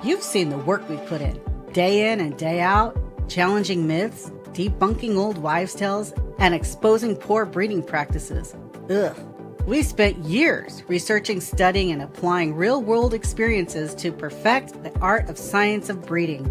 You've seen the work we put in and day out, challenging myths, debunking old wives' tales, and exposing poor breeding practices. Ugh. We spent years researching, studying, and applying real-world experiences to perfect the art of science of breeding.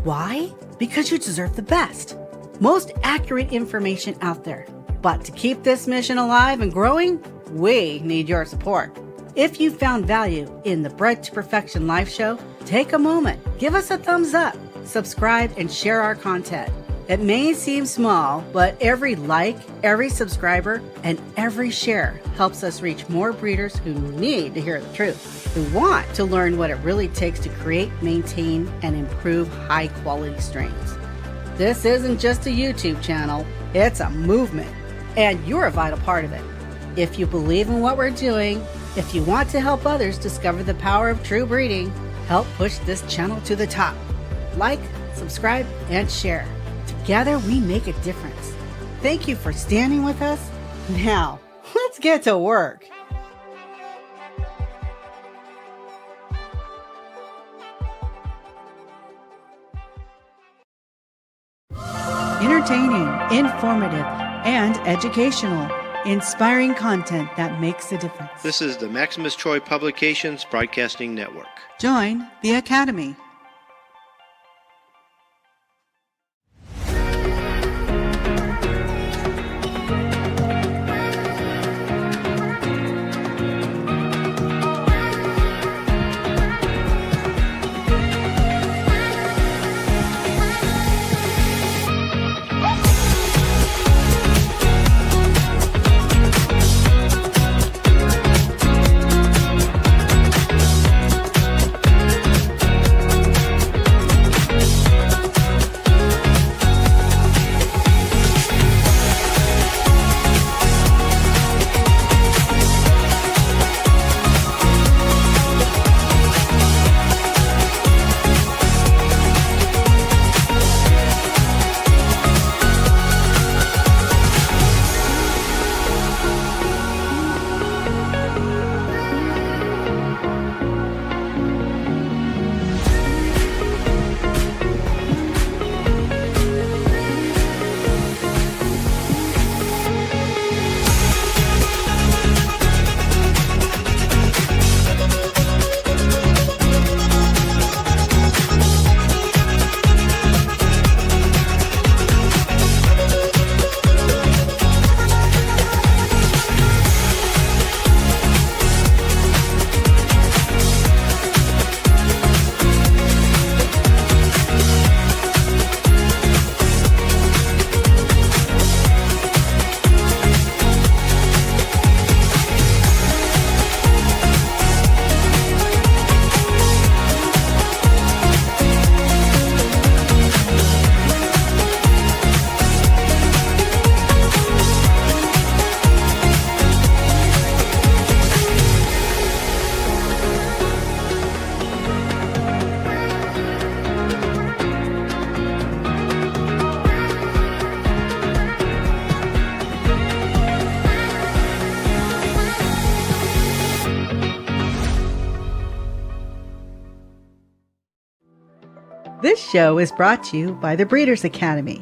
Why? Because you deserve the best, most accurate information out there. But to keep this mission alive and growing, we need your support. If you found value in the Bred to Perfection live show, take a moment, give us a thumbs up, subscribe, and share our content. It may seem small, but every like, every subscriber, and every share helps us reach more breeders who need to hear the truth, who want to learn what it really takes to create, maintain, and improve high-quality strains. This isn't just a YouTube channel, it's a movement, and you're a vital part of it. If you believe in what we're doing, if you want to help others discover the power of true breeding, help push this channel to the top. Like, subscribe, and share. Together, we make a difference. Thank you for standing with us. Now, let's get to work. Entertaining, informative, and educational. Inspiring content that makes a difference. This is the Maximus Troy Publications Broadcasting Network. Join the Academy. This show is brought to you by the Breeders Academy,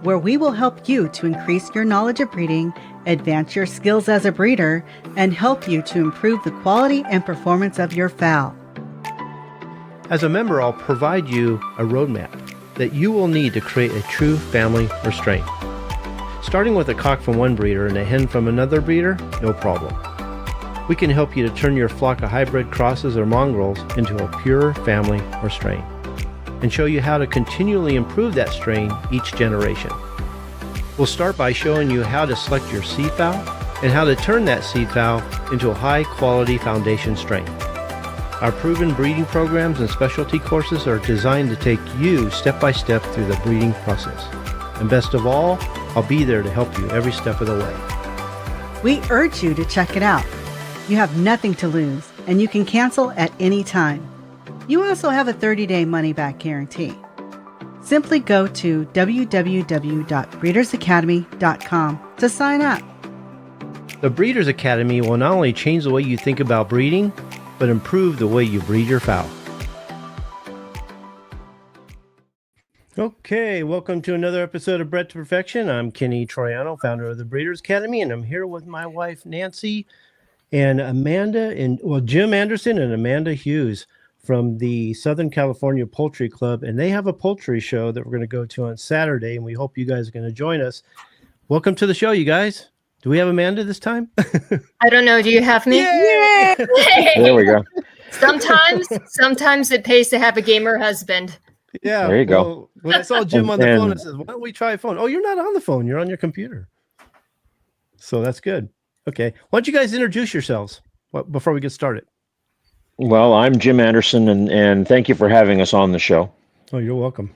where we will help you to increase your knowledge of breeding, advance your skills as a breeder, and help you to improve the quality and performance of your fowl. As a member, I'll provide you a roadmap that you will need to create a true family or strain. Starting with a cock from one breeder and a hen from another breeder, no problem. We can help you to turn your flock of hybrid crosses or mongrels into a pure family or strain, and show you how to continually improve that strain each generation. We'll start by showing you how to select your seed fowl and how to turn that seed fowl into a high-quality foundation strain. Our proven breeding programs and specialty courses are designed to take you step by step through the breeding process. And best of all, I'll be there to help you every step of the way. We urge you to check it out. You have nothing to lose, and you can cancel at any time. You also have a 30-day money-back guarantee. Simply go to www.breedersacademy.com to sign up. The Breeders Academy will not only change the way you think about breeding, but improve the way you breed your fowl. Okay, welcome to another episode of Bred to Perfection. I'm Kenny Troiano, founder of the Breeders Academy, and I'm here with my wife Nancy and Jim Anderson and Amanda Hughes from the Southern California Poultry Club, and they have a poultry show that we're going to go to on Saturday, and we hope you guys are going to join us. Welcome to the show, you guys. Do we have Amanda this time? I don't know. Do you have me? Yay! There we go. Sometimes it pays to have a gamer husband. Yeah, there you go. Well, when I saw Jim on the phone, I said, why don't we try a phone? Oh, you're not on the phone. You're on your computer. So that's good. Okay. Why don't you guys introduce yourselves before we get started? Well, I'm Jim Anderson, and thank you for having us on the show. Oh, you're welcome.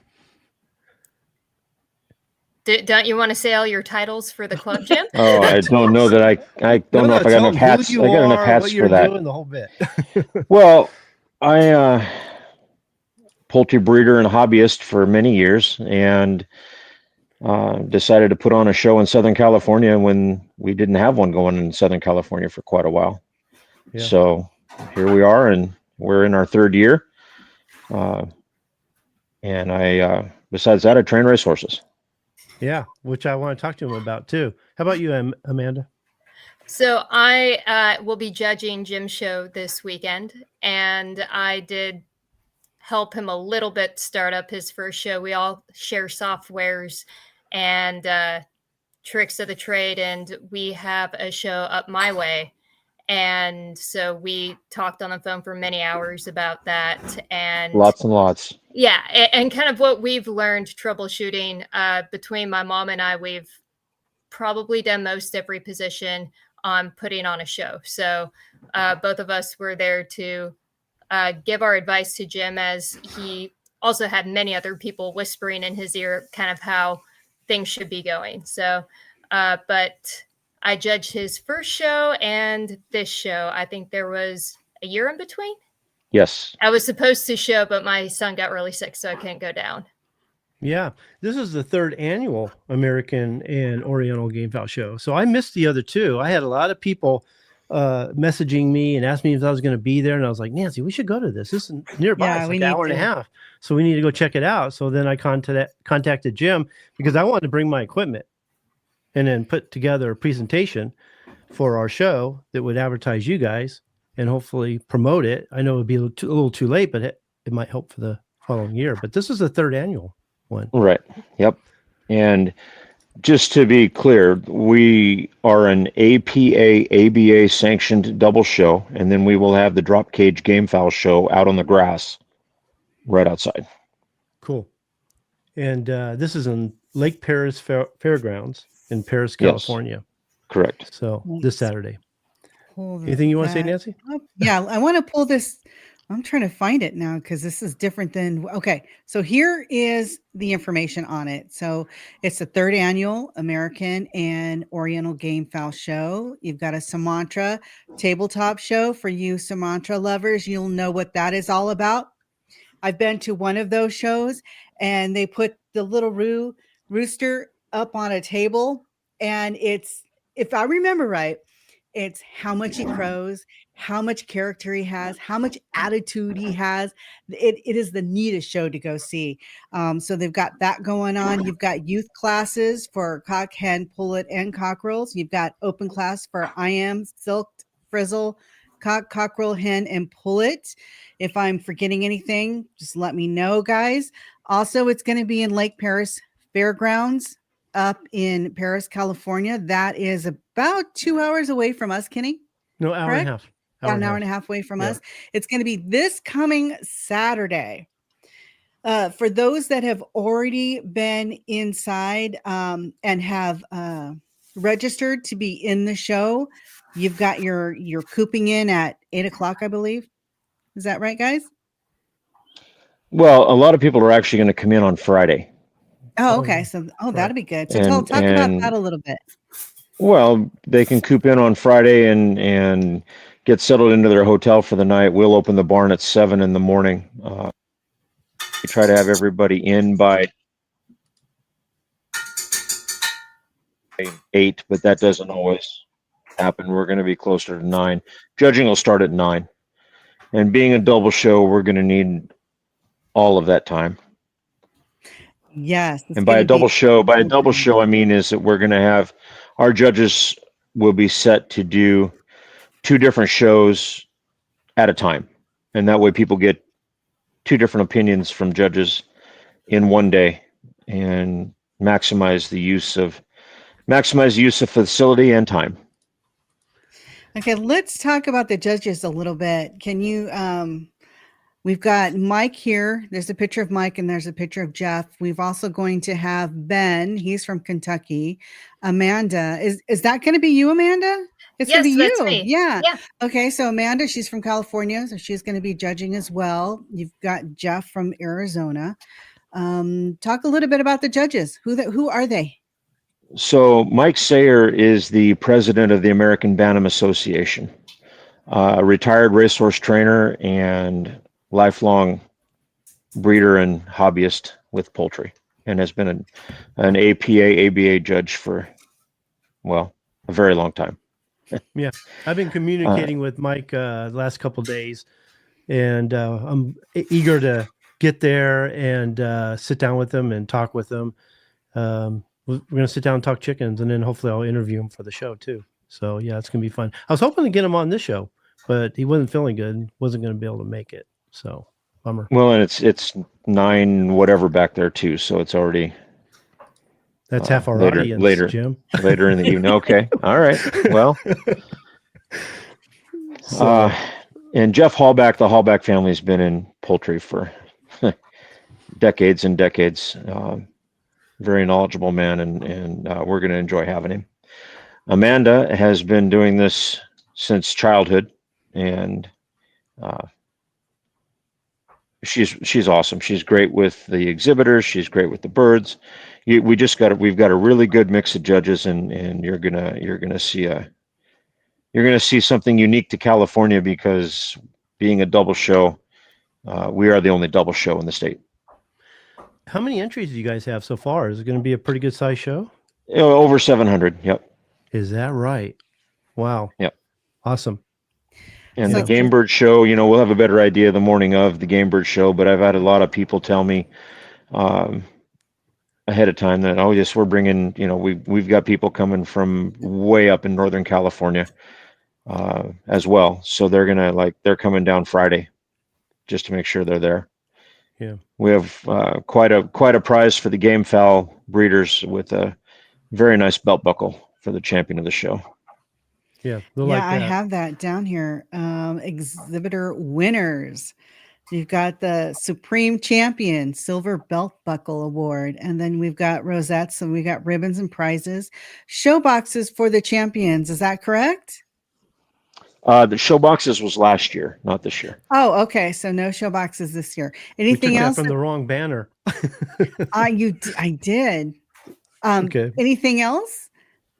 Don't you want to say all your titles for the club, Jim? Oh, I don't know that I don't know if I got enough hats. I got enough hats for that. Doing the whole bit. Well, I poultry breeder and hobbyist for many years, and decided to put on a show in Southern California when we didn't have one going in Southern California for quite a while. Yeah. So here we are, and we're in our third year. And I, besides that, I train racehorses. Yeah, which I want to talk to him about too. How about you, Amanda? So I will be judging Jim's show this weekend, and I did help him a little bit start up his first show. We all share softwares and tricks of the trade, and we have a show up my way. And so we talked on the phone for many hours about that, and lots. Yeah, and kind of what we've learned troubleshooting between my mom and I. We've probably done most every position on putting on a show. So both of us were there to give our advice to Jim, as he also had many other people whispering in his ear kind of how things should be going. So, but I judged his first show and this show. I think there was a year in between. Yes. I was supposed to show, but my son got really sick, so I couldn't go down. Yeah. This is the third annual American and Oriental Gamefowl show. So I missed the other two. I had a lot of people messaging me and asked me if I was going to be there. And I was like, Nancy, we should go to this. This is nearby. Yeah, it's like an hour and a half. So we need to go check it out. So then I contacted Jim because I wanted to bring my equipment and then put together a presentation for our show that would advertise you guys and hopefully promote it. I know it would be a little too late, but it might help for the following year. But this is the third annual one. Right. Yep. And just to be clear, we are an APA ABA-sanctioned double show, and then we will have the drop cage gamefowl show out on the grass right outside. Cool. And this is in Lake Perris Fairgrounds in Perris, California. Yes, correct. So this Saturday. Anything you want to say, Nancy? Yeah, I want to pull this. I'm trying to find it now because this is different than. Okay, so here is the information on it. So it's the third annual American and Oriental Gamefowl show. You've got a Sumatra tabletop show for you Sumatra lovers. You'll know what that is all about. I've been to one of those shows, and they put the little rooster up on a table, and it's, if I remember right, it's how much he crows, how much character he has, how much attitude he has. It is the neatest show to go see. So they've got that going on. You've got youth classes for cock, hen, pullet, and cockerels. You've got open class for IM, silk, frizzle, cock, cockerel, hen, and pullet. If I'm forgetting anything, just let me know, guys. Also, it's going to be in Lake Perris Fairgrounds up in Perris, California. That is about 2 hours away from us, Kenny. No, hour and a half. An hour and a half away from us. It's going to be this coming Saturday. For those that have already been inside and have registered to be in the show, you've got your cooping in at 8:00, I believe. Is that right, guys? Well, a lot of people are actually going to come in on Friday. Oh, okay. So, that'll be good. So talk about that a little bit. Well, they can coop in on Friday and get settled into their hotel for the night. We'll open the barn at 7 in the morning. We try to have everybody in by 8, but that doesn't always happen. We're going to be closer to 9. Judging will start at 9. And being a double show, we're going to need all of that time. Yes. It's And by gonna a double be show, I mean is that we're going to have our judges will be set to do 2 different shows at a time, and that way people get 2 different opinions from judges in one day, and maximize the use of facility and time. Okay, let's talk about the judges a little bit. Can you we've got Mike here. There's a picture of Mike and there's a picture of Jeff. We've also going to have Ben. He's from Kentucky. Amanda, is that going to be you, Amanda? It's going to Yes, be that's you. me. Yeah. Yeah. Okay, so Amanda, she's from California, so she's going to be judging as well. You've got Jeff from Arizona. Talk a little bit about the judges. Who are they? So Mike Sayer is the president of the American Bantam Association, a retired racehorse trainer and lifelong breeder and hobbyist with poultry, and has been an APA ABA judge for, well, a very long time. Yeah, I've been communicating with Mike the last couple of days, and I'm eager to get there and sit down with him and talk with him. We're going to sit down and talk chickens, and then hopefully I'll interview him for the show too. So yeah, it's going to be fun. I was hoping to get him on this show, but he wasn't feeling good, wasn't going to be able to make it. So bummer. Well, and it's 9 whatever back there too, so it's already That's half our later, audience, Jim. Later in the evening. Okay, all right. Well, and Jeff Hallback, the Hallback family has been in poultry for decades and decades. Very knowledgeable man, and we're going to enjoy having him. Amanda has been doing this since childhood, and she's awesome. She's great with the exhibitors. She's great with the birds. We've got a really good mix of judges, and you're gonna see something unique to California, because being a double show, we are the only double show in the state. How many entries do you guys have so far? Is it going to be a pretty good size show? Over 700. Yep. Is that right? Wow. Yep. Awesome. And the Game Bird show, we'll have a better idea the morning of the Game Bird show, but I've had a lot of people tell me ahead of time that, oh yes, we're bringing, we've got people coming from way up in Northern California as well. So they're coming down Friday just to make sure they're there. Yeah, we have quite a prize for the gamefowl breeders, with a very nice belt buckle for the champion of the show. Yeah, I have that down here. Exhibitor winners. You've got the Supreme Champion Silver Belt Buckle Award, and then we've got rosettes, and we got ribbons and prizes. Show boxes for the champions. Is that correct? The show boxes was last year, not this year. Oh, okay. So no show boxes this year. Anything else? From the wrong banner. I did. Okay. Anything else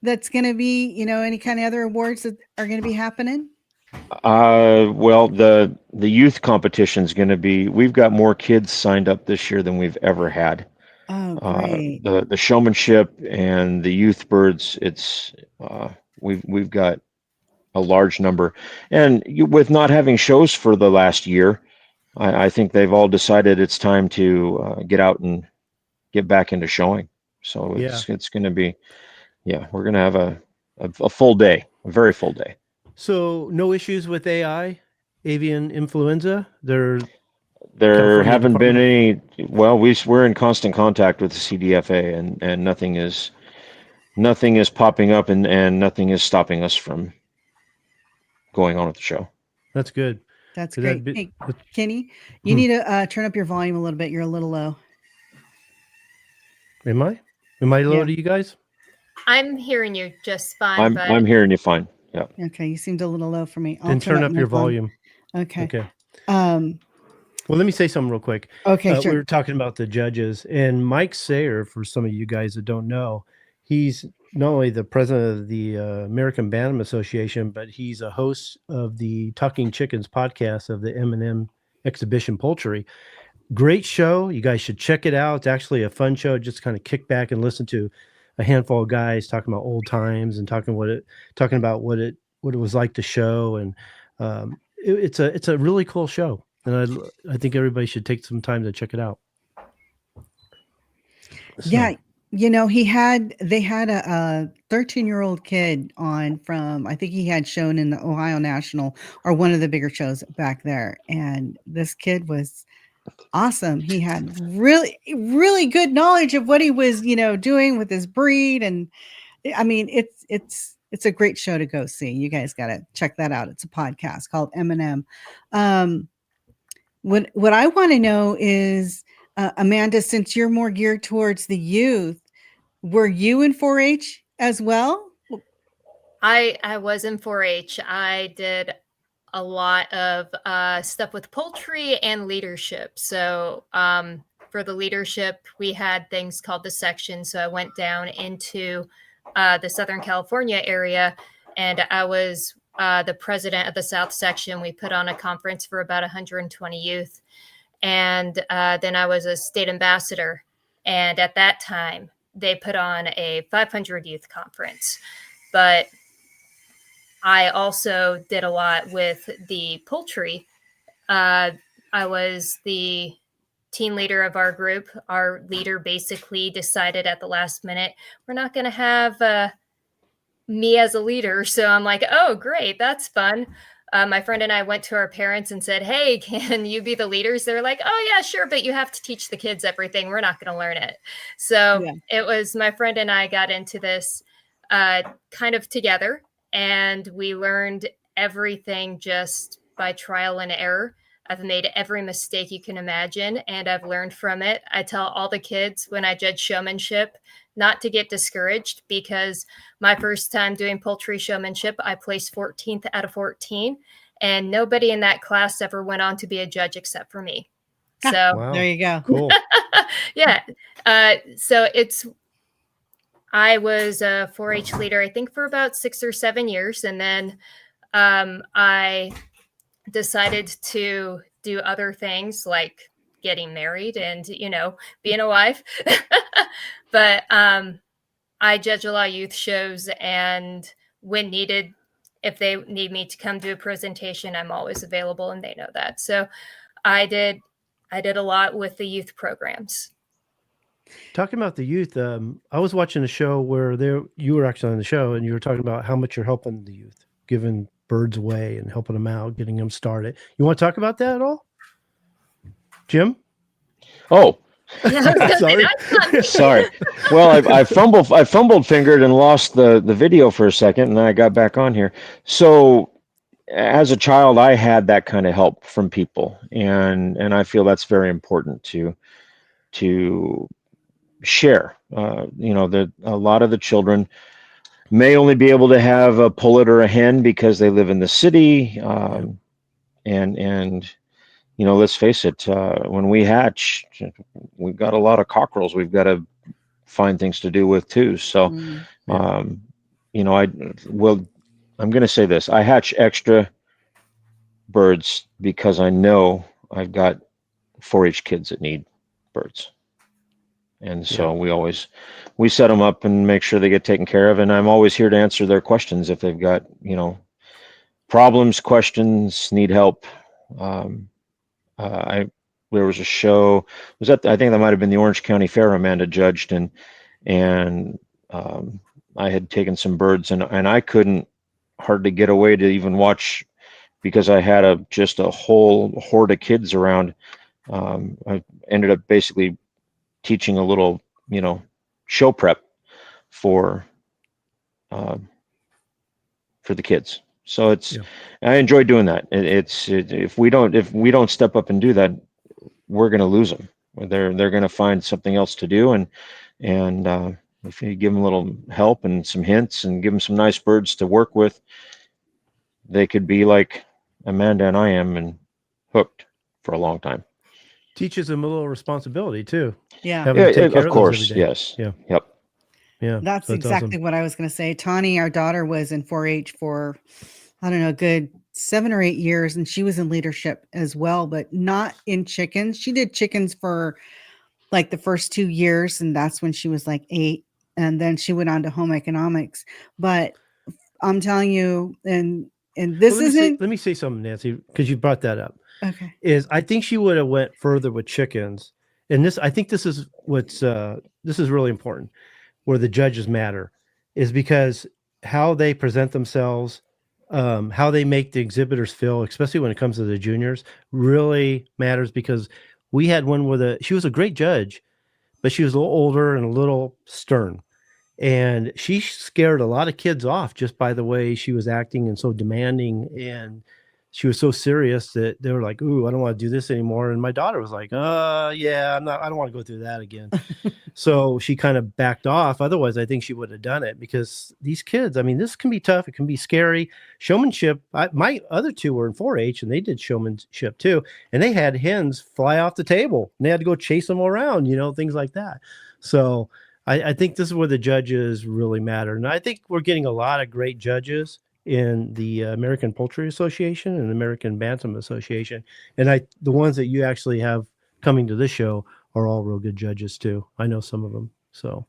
that's going to be, any kind of other awards that are going to be happening? Well, the youth competition is going to be. We've got more kids signed up this year than we've ever had. Oh, great. The showmanship and the youth birds. It's we've got a large number, and with not having shows for the last year, I think they've all decided it's time to get out and get back into showing. So it's going to be, we're going to have a full day, a very full day. So no issues with avian influenza? There haven't been any. Well, we're in constant contact with the CDFA, and nothing is popping up, and nothing is stopping us from going on with the show. That's good. That's great. Hey, Kenny, you need to turn up your volume a little bit. You're a little low. Am I low to you guys? I'm hearing you just fine. I'm hearing you fine. Yeah. Okay, you seemed a little low for me. Then turn up your volume. Okay. Well, let me say something real quick. Okay, sure. We were talking about the judges, and Mike Sayer, for some of you guys that don't know, he's not only the president of the American Bantam Association, but he's a host of the Talking Chickens podcast of the M&M Exhibition Poultry. Great show. You guys should check it out. It's actually a fun show. Just kind of kick back and listen to a handful of guys talking about old times and talking about what it was like to show. And it's a really cool show. And I think everybody should take some time to check it out. So, Yeah. They had a 13-year-old kid on from, I think he had shown in the Ohio National or one of the bigger shows back there. And this kid was awesome. He had really, really good knowledge of what he was, doing with his breed. And I mean, it's a great show to go see. You guys got to check that out. It's a podcast called M&M. What I want to know is, Amanda, since you're more geared towards the youth, were you in 4-H as well? I was in 4-H. I did a lot of stuff with poultry and leadership. So for the leadership, we had things called the section. So I went down into the Southern California area, and I was the president of the South section. We put on a conference for about 120 youth. And then I was a state ambassador. And at that time, they put on a 500 youth conference. But I also did a lot with the poultry. I was the team leader of our group. Our leader basically decided at the last minute, we're not going to have me as a leader. So I'm like, oh, great. That's fun. My friend and I went to our parents and said, hey, can you be the leaders? They're like, oh, yeah, sure. But you have to teach the kids everything. We're not going to learn it. So It was my friend and I got into this kind of together. And we learned everything just by trial and error. I've made every mistake you can imagine, and I've learned from it. I tell all the kids when I judge showmanship not to get discouraged, because my first time doing poultry showmanship, I placed 14th out of 14, and nobody in that class ever went on to be a judge except for me. So wow. There you go. Cool. Yeah. So I was a 4-H leader, I think, for about 6 or 7 years. And then I decided to do other things like getting married and, being a wife. But I judge a lot of youth shows, and when needed, if they need me to come do a presentation, I'm always available, and they know that. So I did a lot with the youth programs. Talking about the youth, I was watching a show where you were actually on the show, and you were talking about how much you're helping the youth, giving birds away and helping them out, getting them started. You want to talk about that at all, Jim? Oh, sorry. Sorry. Well, I fumbled fingered and lost the video for a second, and then I got back on here. So as a child, I had that kind of help from people, and I feel that's very important to share. That a lot of the children may only be able to have a pullet or a hen because they live in the city, and let's face it, when we hatch, we've got a lot of cockerels we've got to find things to do with too. So I'm going to say this: I hatch extra birds because I know I've got 4-H kids that need birds. And so we set them up and make sure they get taken care of. And I'm always here to answer their questions if they've got, problems, questions, need help. There was a show, I think that might've been the Orange County Fair Amanda judged, and I had taken some birds, and I couldn't hardly get away to even watch because I had just a whole horde of kids around. I ended up basically teaching a little, show prep for the kids. So I enjoy doing that. If we don't step up and do that, we're going to lose them. They're going to find something else to do. And if you give them a little help and some hints and give them some nice birds to work with, they could be like Amanda and I am, and hooked for a long time. Teaches them a little responsibility too. Yeah. Of course. Yes. Yeah. Yep. Yeah. That's exactly awesome. What I was going to say. Tawny, our daughter, was in 4-H for, I don't know, good 7 or 8 years. And she was in leadership as well, but not in chickens. She did chickens for like the first 2 years. And that's when she was like 8. And then she went on to home economics. But I'm telling you, and this let me say something, Nancy, because you brought that up. Okay. I think she would have went further with chickens and I think this is this is really important, where the judges matter, is because how they present themselves, how they make the exhibitors feel, especially when it comes to the juniors, really matters. Because we had one she was a great judge, but she was a little older and a little stern. And she scared a lot of kids off just by the way she was acting and so demanding. And she was so serious that they were like, "Ooh, I don't want to do this anymore." And my daughter was like, yeah, I don't want to go through that again." So she kind of backed off. Otherwise, I think she would have done it, because these kids, I mean, this can be tough. It can be scary. Showmanship. My other two were in 4-H and they did showmanship too. And they had hens fly off the table and they had to go chase them around, things like that. So I think this is where the judges really matter. And I think we're getting a lot of great judges in the American Poultry Association and American Bantam Association. And the ones that you actually have coming to this show are all real good judges too. I know some of them. So.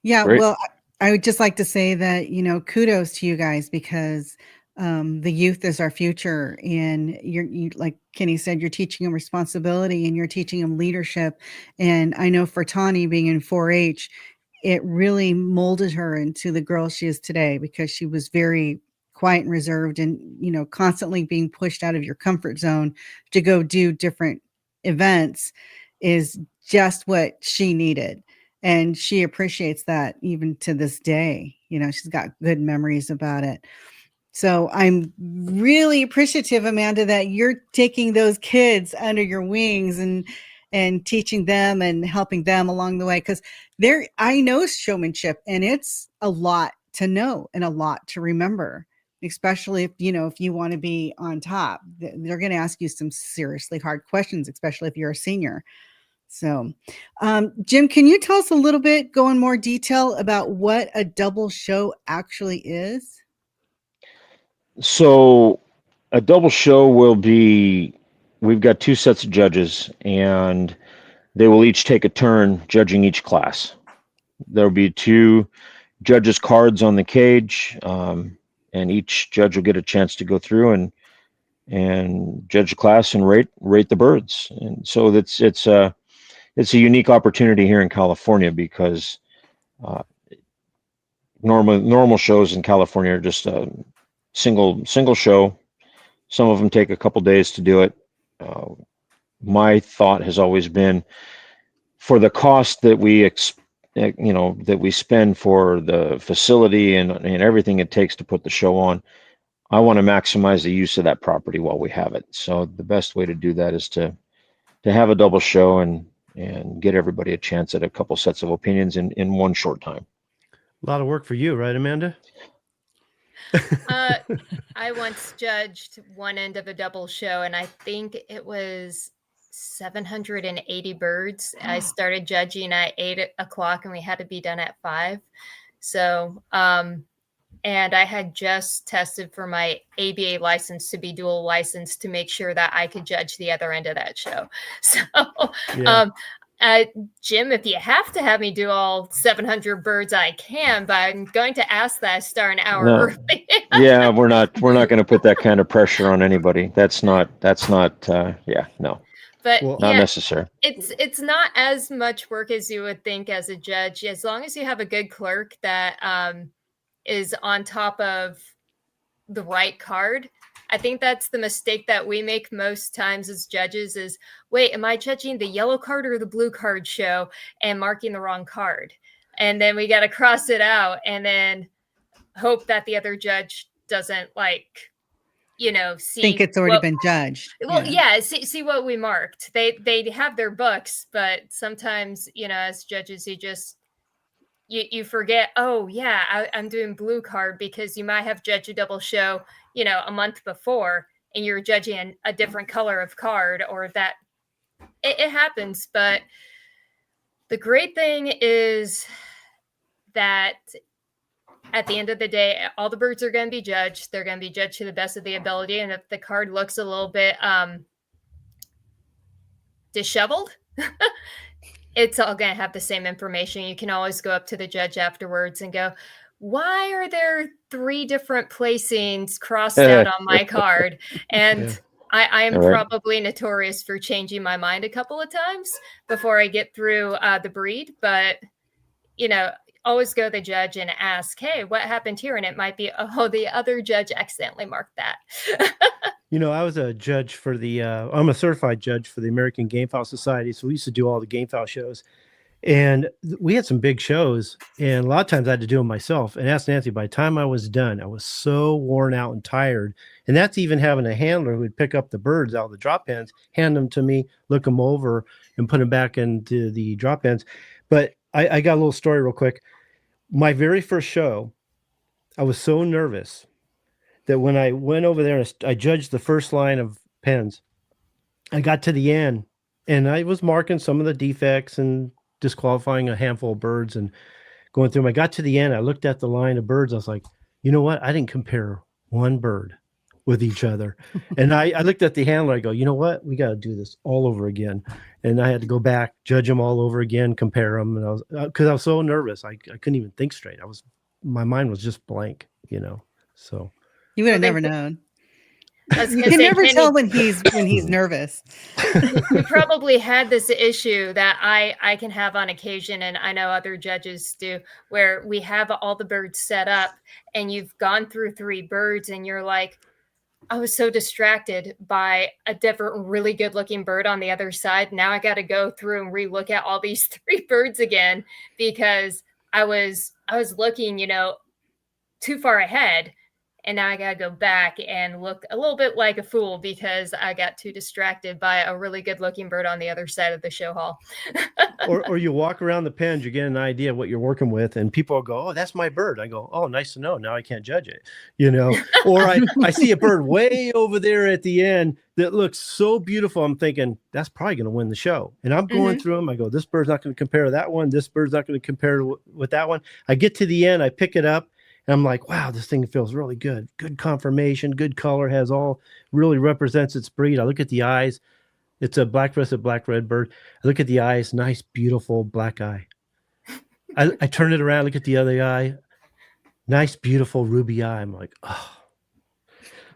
Yeah. Great. Well, I would just like to say that, kudos to you guys, because the youth is our future, and you like Kenny said, you're teaching them responsibility and you're teaching them leadership. And I know for Tawny being in 4-H, it really molded her into the girl she is today, because she was very quiet and reserved, and constantly being pushed out of your comfort zone to go do different events is just what she needed. And she appreciates that even to this day. She's got good memories about it. So I'm really appreciative, Amanda, that you're taking those kids under your wings and teaching them and helping them along the way. Because I know showmanship, and it's a lot to know and a lot to remember, especially if you want to be on top. They're going to ask you some seriously hard questions, especially if you're a senior. So, Jim, can you tell us a little bit, go in more detail about what a double show actually is? So a double show we've got 2 sets of judges, and they will each take a turn judging each class. There'll be 2 judges' cards on the cage, and each judge will get a chance to go through and judge the class and rate the birds. And so it's a unique opportunity here in California, because normal shows in California are just a single show. Some of them take a couple days to do it. My thought has always been, for the cost that we spend for the facility and everything it takes to put the show on, I want to maximize the use of that property while we have it. So the best way to do that is to have a double show and get everybody a chance at a couple sets of opinions in one short time. A lot of work for you, right, Amanda? I once judged one end of a double show, and I think it was 780 birds. I started judging at 8:00 and we had to be done at 5. So, and I had just tested for my ABA license to be dual licensed to make sure that I could judge the other end of that show. So, yeah. Jim, if you have to have me do all 700 birds, I can, but I'm going to ask that I start an hour early. Yeah, we're not going to put that kind of pressure on anybody. That's not, yeah, no. But not necessary. It's not as much work as you would think as a judge, as long as you have a good clerk that is on top of the right card. I think that's the mistake that we make most times as judges is, wait, am I judging the yellow card or the blue card show and marking the wrong card? And then we got to cross it out and then hope that the other judge doesn't think it's already been judged. Well, yeah, see what we marked. They have their books, but sometimes, as judges, you forget, oh yeah, I'm doing blue card, because you might have judged a double show, a month before, and you're judging a different color of card, or that it happens. But the great thing is that at the end of the day, all the birds are going to be judged. They're going to be judged to the best of the ability. And if the card looks a little bit disheveled, it's all going to have the same information. You can always go up to the judge afterwards and go, why are there 3 different placings crossed out on my card? And I am All right. probably notorious for changing my mind a couple of times before I get through the breed, but always go to the judge and ask, hey, what happened here? And it might be, oh, the other judge accidentally marked that. I was a judge for I'm a certified judge for the American Gamefowl Society. So we used to do all the gamefowl shows. And we had some big shows, and a lot of times I had to do them myself. And ask Nancy, by the time I was done, I was so worn out and tired. And that's even having a handler who would pick up the birds out of the drop pens, hand them to me, look them over, and put them back into the drop pens. But I got a little story real quick. My very first show, I was so nervous that when I went over there and I judged the first line of pens, I got to the end and I was marking some of the defects and disqualifying a handful of birds and going through them. I got to the end. I looked at the line of birds. I was like, you know what? I didn't compare one bird with each other. And I looked at the handler. I go, you know what? We got to do this all over again. And I had to go back, judge them all over again, compare them. And I was, because I was so nervous. I couldn't even think straight. My mind was just blank, so. You would have never known. You can never tell when he's nervous. We probably had this issue that I can have on occasion, and I know other judges do, where we have all the birds set up and you've gone through 3 birds and you're like, I was so distracted by a different, really good looking bird on the other side. Now I got to go through and relook at all these 3 birds again because I was looking, too far ahead. And now I got to go back and look a little bit like a fool because I got too distracted by a really good looking bird on the other side of the show hall. or you walk around the pens, you get an idea of what you're working with, and people will go, oh, that's my bird. I go, oh, nice to know. Now I can't judge it, Or I see a bird way over there at the end that looks so beautiful. I'm thinking that's probably going to win the show. And I'm going through them. I go, this bird's not going to compare to that one. This bird's not going to compare with that one. I get to the end. I pick it up. And I'm like, wow, this thing feels really good. Good conformation, good color, really represents its breed. I look at the eyes. It's a black-breasted black red bird. I look at the eyes, nice, beautiful black eye. I turn it around, look at the other eye. Nice, beautiful ruby eye. I'm like, oh.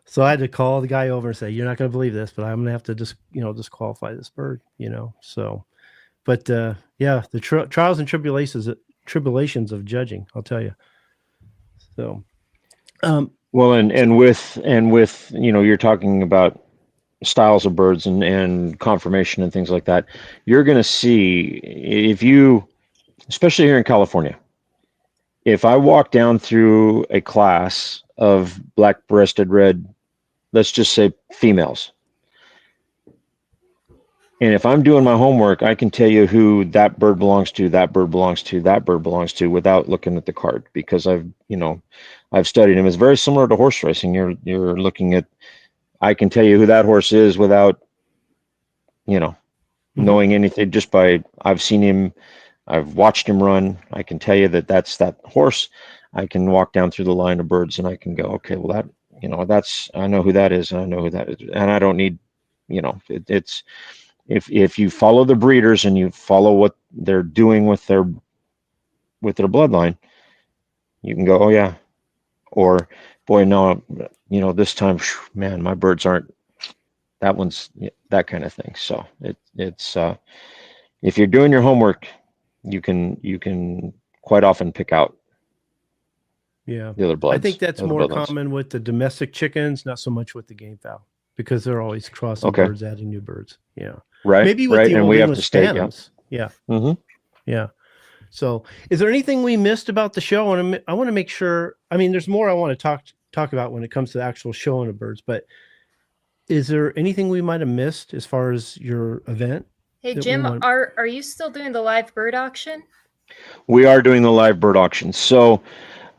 So I had to call the guy over and say, you're not going to believe this, but I'm going to have to disqualify this bird, So, but yeah, the trials and tribulations of judging, I'll tell you. So, well, and with you're talking about styles of birds and conformation and things like that. You're going to see especially here in California, if I walk down through a class of black-breasted red, let's just say females, and if I'm doing my homework, I can tell you who that bird belongs to, that bird belongs to, that bird belongs to without looking at the card because I've studied them. It's very similar to horse racing. You're looking at, I can tell you who that horse is without, knowing anything just by, I've seen him, I've watched him run. I can tell you that that's that horse. I can walk down through the line of birds and I can go, okay, well I know who that is and I know who that is. And I don't need, it's, if you follow the breeders and you follow what they're doing with their bloodline, you can go, oh yeah, or boy, no, this time, man, my birds aren't. That one's that kind of thing. So it's if you're doing your homework, you can quite often pick out the other bloods. I think that's more common with the domestic chickens, not so much with the gamefowl because they're always crossing birds, adding new birds. Yeah. Right. Maybe with the and old we English have to stay. Phantoms. Yeah. Mm-hmm. Yeah. So, is there anything we missed about the show? I want to make sure. I mean, there's more I want to talk about when it comes to the actual showing of birds. But is there anything we might have missed as far as your event? Hey Jim, are you still doing the live bird auction? We are doing the live bird auction. So,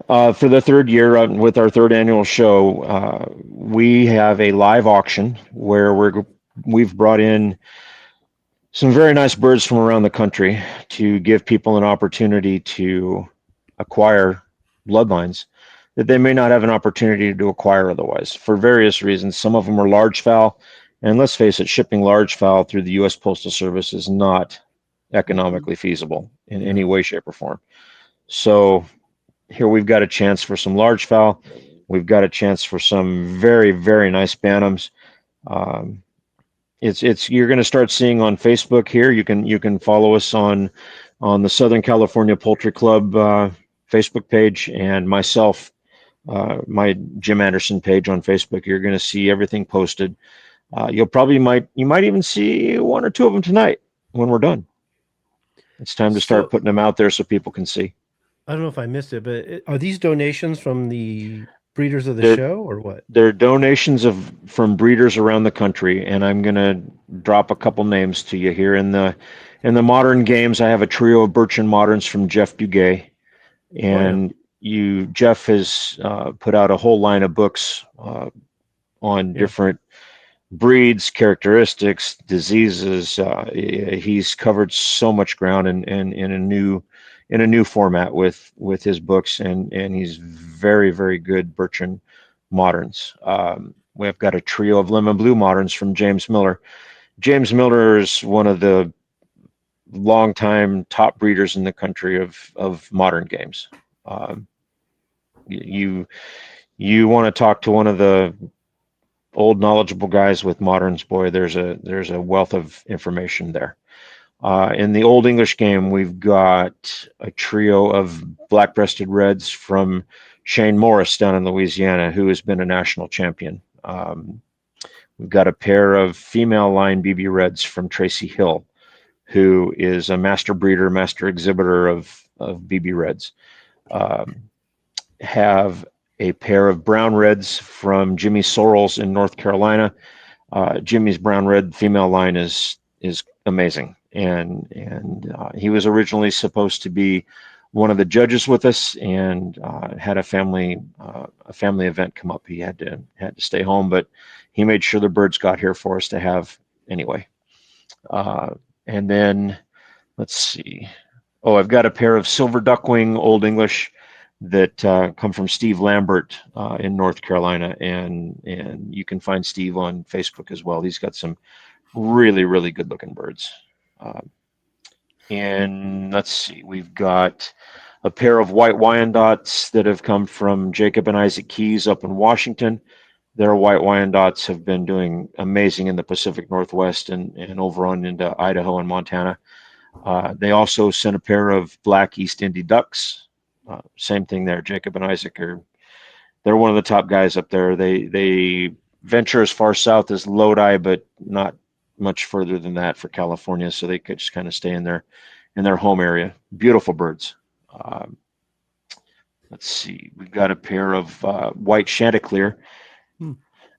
for the 3rd year, with our 3rd annual show, we have a live auction where we've brought in some very nice birds from around the country to give people an opportunity to acquire bloodlines that they may not have an opportunity to acquire otherwise for various reasons. Some of them are large fowl, and let's face it, shipping large fowl through the U.S. Postal Service is not economically feasible in any way, shape, or form. So here we've got a chance for some large fowl. We've got a chance for some very, very nice bantams. It's you're going to start seeing on Facebook here. You can follow us on the Southern California Poultry Club Facebook page, and myself, my Jim Anderson page on Facebook. You're going to see everything posted. You might even see one or two of them tonight when we're done. It's time to start putting them out there so people can see. I don't know if I missed it, but are these donations from the breeders of the show or what? They're donations from breeders around the country, and I'm going to drop a couple names to you here. In the modern games, I have a trio of Birchen Moderns from Jeff Duguay, and Jeff has put out a whole line of books on different breeds, characteristics, diseases. He's covered so much ground in a new format with his books, and he's very, very good Birchen Moderns. We've got a trio of Lemon Blue Moderns from James Miller. James Miller is one of the longtime top breeders in the country of modern games. You want to talk to one of the old knowledgeable guys with moderns, boy, there's a wealth of information there. In the Old English game, we've got a trio of black-breasted reds from Shane Morris down in Louisiana, who has been a national champion. We've got a pair of female line BB reds from Tracy Hill, who is a master breeder, master exhibitor of BB reds. Have a pair of brown reds from Jimmy Sorrells in North Carolina. Jimmy's brown red female line is amazing, and he was originally supposed to be one of the judges with us, and had a family event come up. He had to stay home, but he made sure the birds got here for us to have anyway. And then let's see. Oh, I've got a pair of silver duckwing Old English that come from Steve Lambert in North Carolina, and you can find Steve on Facebook as well. He's got some really, really good looking birds. And let's see, we've got a pair of white Wyandottes that have come from Jacob and Isaac Keys up in Washington. Their white Wyandottes have been doing amazing in the Pacific Northwest and over on into Idaho and Montana. They also sent a pair of black East Indy ducks. Same thing there. Jacob and Isaac they're one of the top guys up there. They venture as far south as Lodi, but not much further than that for California. So they could just kind of stay in their home area. Beautiful birds. Let's see. We've got a pair of white Chanticleer.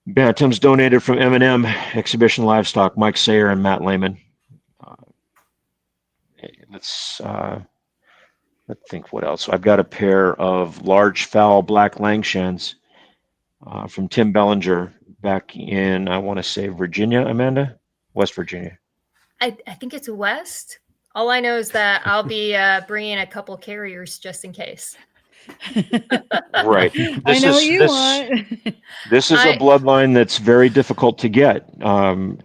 Bantams donated from M&M Exhibition Livestock, Mike Sayer and Matt Lehman. Let's think what else. I've got a pair of large fowl black Langshans from Tim Bellinger back in, I want to say, Virginia, Amanda? West Virginia. I think it's west. All I know is that I'll be bringing a couple carriers just in case. Right. I know what you want. This is a bloodline that's very difficult to get.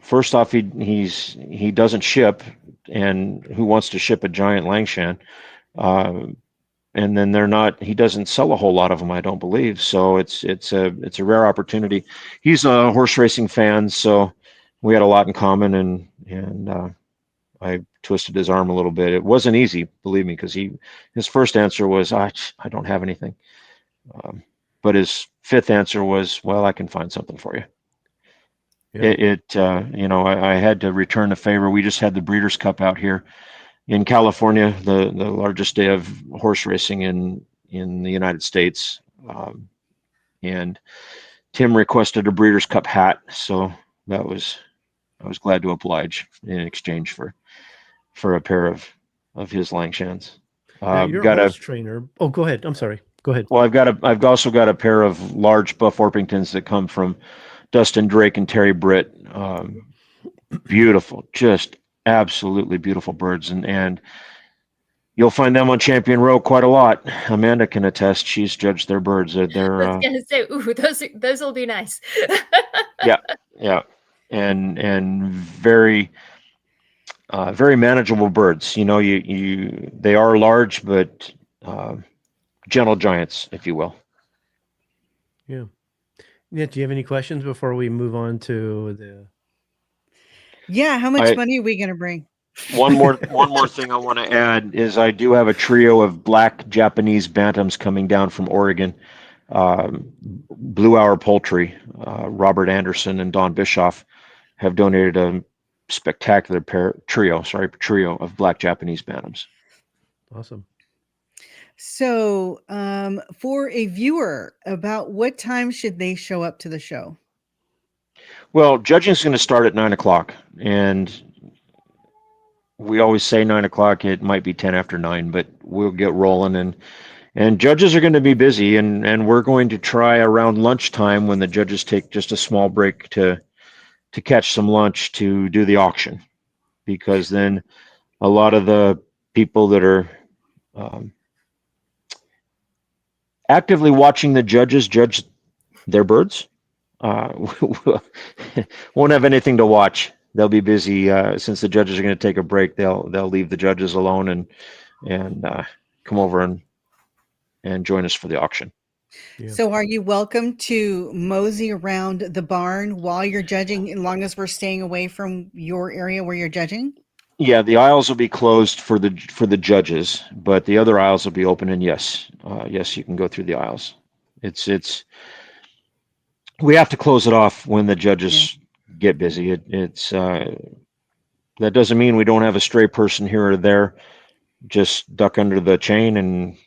First off, he doesn't ship, and who wants to ship a giant Langshan? And then he doesn't sell a whole lot of them, I don't believe. So it's a rare opportunity. He's a horse racing fan, so we had a lot in common, and I twisted his arm a little bit. It wasn't easy, believe me, because his first answer was, I don't have anything. But his fifth answer was, well, I can find something for you. Yeah. I had to return the favor. We just had the Breeders' Cup out here in California, the largest day of horse racing in the United States. And Tim requested a Breeders' Cup hat, so I was glad to oblige in exchange for a pair of his Langshans. You're a horse trainer. Oh, go ahead. I'm sorry. Go ahead. Well, I've also got a pair of large buff Orpingtons that come from Dustin Drake and Terry Britt. Beautiful, just absolutely beautiful birds, and you'll find them on Champion Row quite a lot. Amanda can attest; she's judged their birds. I was gonna say, ooh, those will be nice. yeah, and very very manageable birds. They are large, but gentle giants, if you will. Yeah. Yeah. Do you have any questions before we move on to the? Yeah, how much money are we going to bring? One more thing I want to add is I do have a trio of black Japanese bantams coming down from Oregon. Blue Hour Poultry, Robert Anderson and Don Bischoff have donated a spectacular trio of black Japanese bantams. Awesome. So, for a viewer, about what time should they show up to the show? Well, judging is going to start at 9:00, and we always say 9:00. It might be 10 after 9, but we'll get rolling, and judges are going to be busy, and we're going to try around lunchtime when the judges take just a small break to catch some lunch to do the auction, because then a lot of the people that are actively watching the judges judge their birds won't have anything to watch. They'll be busy since the judges are going to take a break. They'll leave the judges alone and come over and join us for the auction. Yeah. So are you welcome to mosey around the barn while you're judging, as long as we're staying away from your area where you're judging? Yeah, the aisles will be closed for the judges, but the other aisles will be open. And yes, you can go through the aisles. It's we have to close it off when the judges get busy. It's that doesn't mean we don't have a stray person here or there. Just duck under the chain and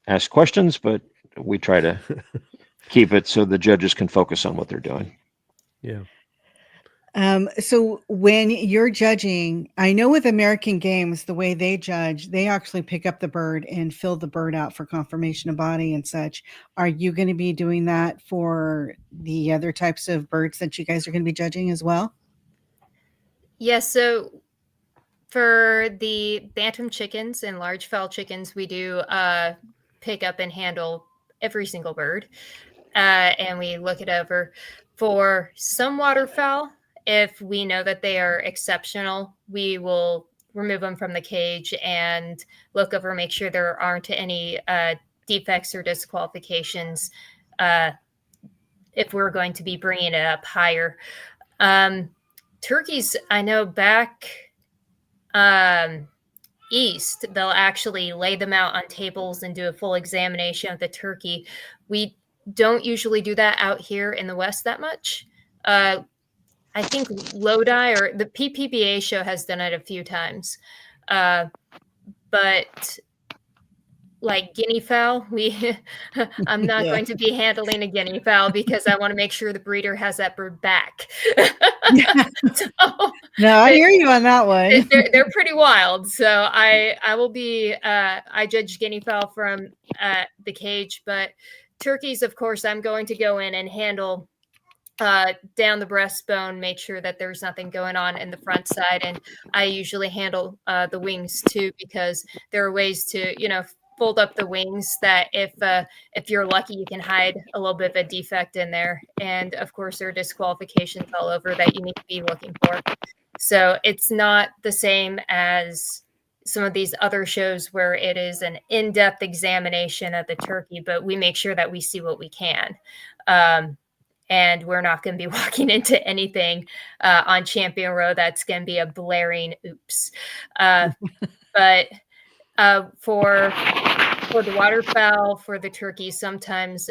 ask questions, but we try to keep it so the judges can focus on what they're doing. Yeah. So when you're judging, I know with American Games, the way they judge, they actually pick up the bird and fill the bird out for confirmation of body and such. Are you going to be doing that for the other types of birds that you guys are going to be judging as well? Yes. So for the bantam chickens and large fowl chickens, we do pick up and handle every single bird, and we look it over. For some waterfowl, if we know that they are exceptional, we will remove them from the cage and look over, make sure there aren't any defects or disqualifications if we're going to be bringing it up higher. Turkeys, I know back east, they'll actually lay them out on tables and do a full examination of the turkey. We don't usually do that out here in the West that much. I think Lodi or the PPBA show has done it a few times. But like guinea fowl, I'm not going to be handling a guinea fowl because I want to make sure the breeder has that bird back. So, no, I hear you on that one. They're pretty wild. So I will be, I judge guinea fowl from the cage, but turkeys, of course, I'm going to go in and handle down the breastbone, make sure that there's nothing going on in the front side. And I usually handle the wings too, because there are ways to, fold up the wings that if you're lucky, you can hide a little bit of a defect in there. And of course, there are disqualifications all over that you need to be looking for. So it's not the same as some of these other shows where it is an in-depth examination of the turkey, but we make sure that we see what we can. And we're not going to be walking into anything on Champion Row that's going to be a blaring oops. But for the waterfowl, for the turkey, sometimes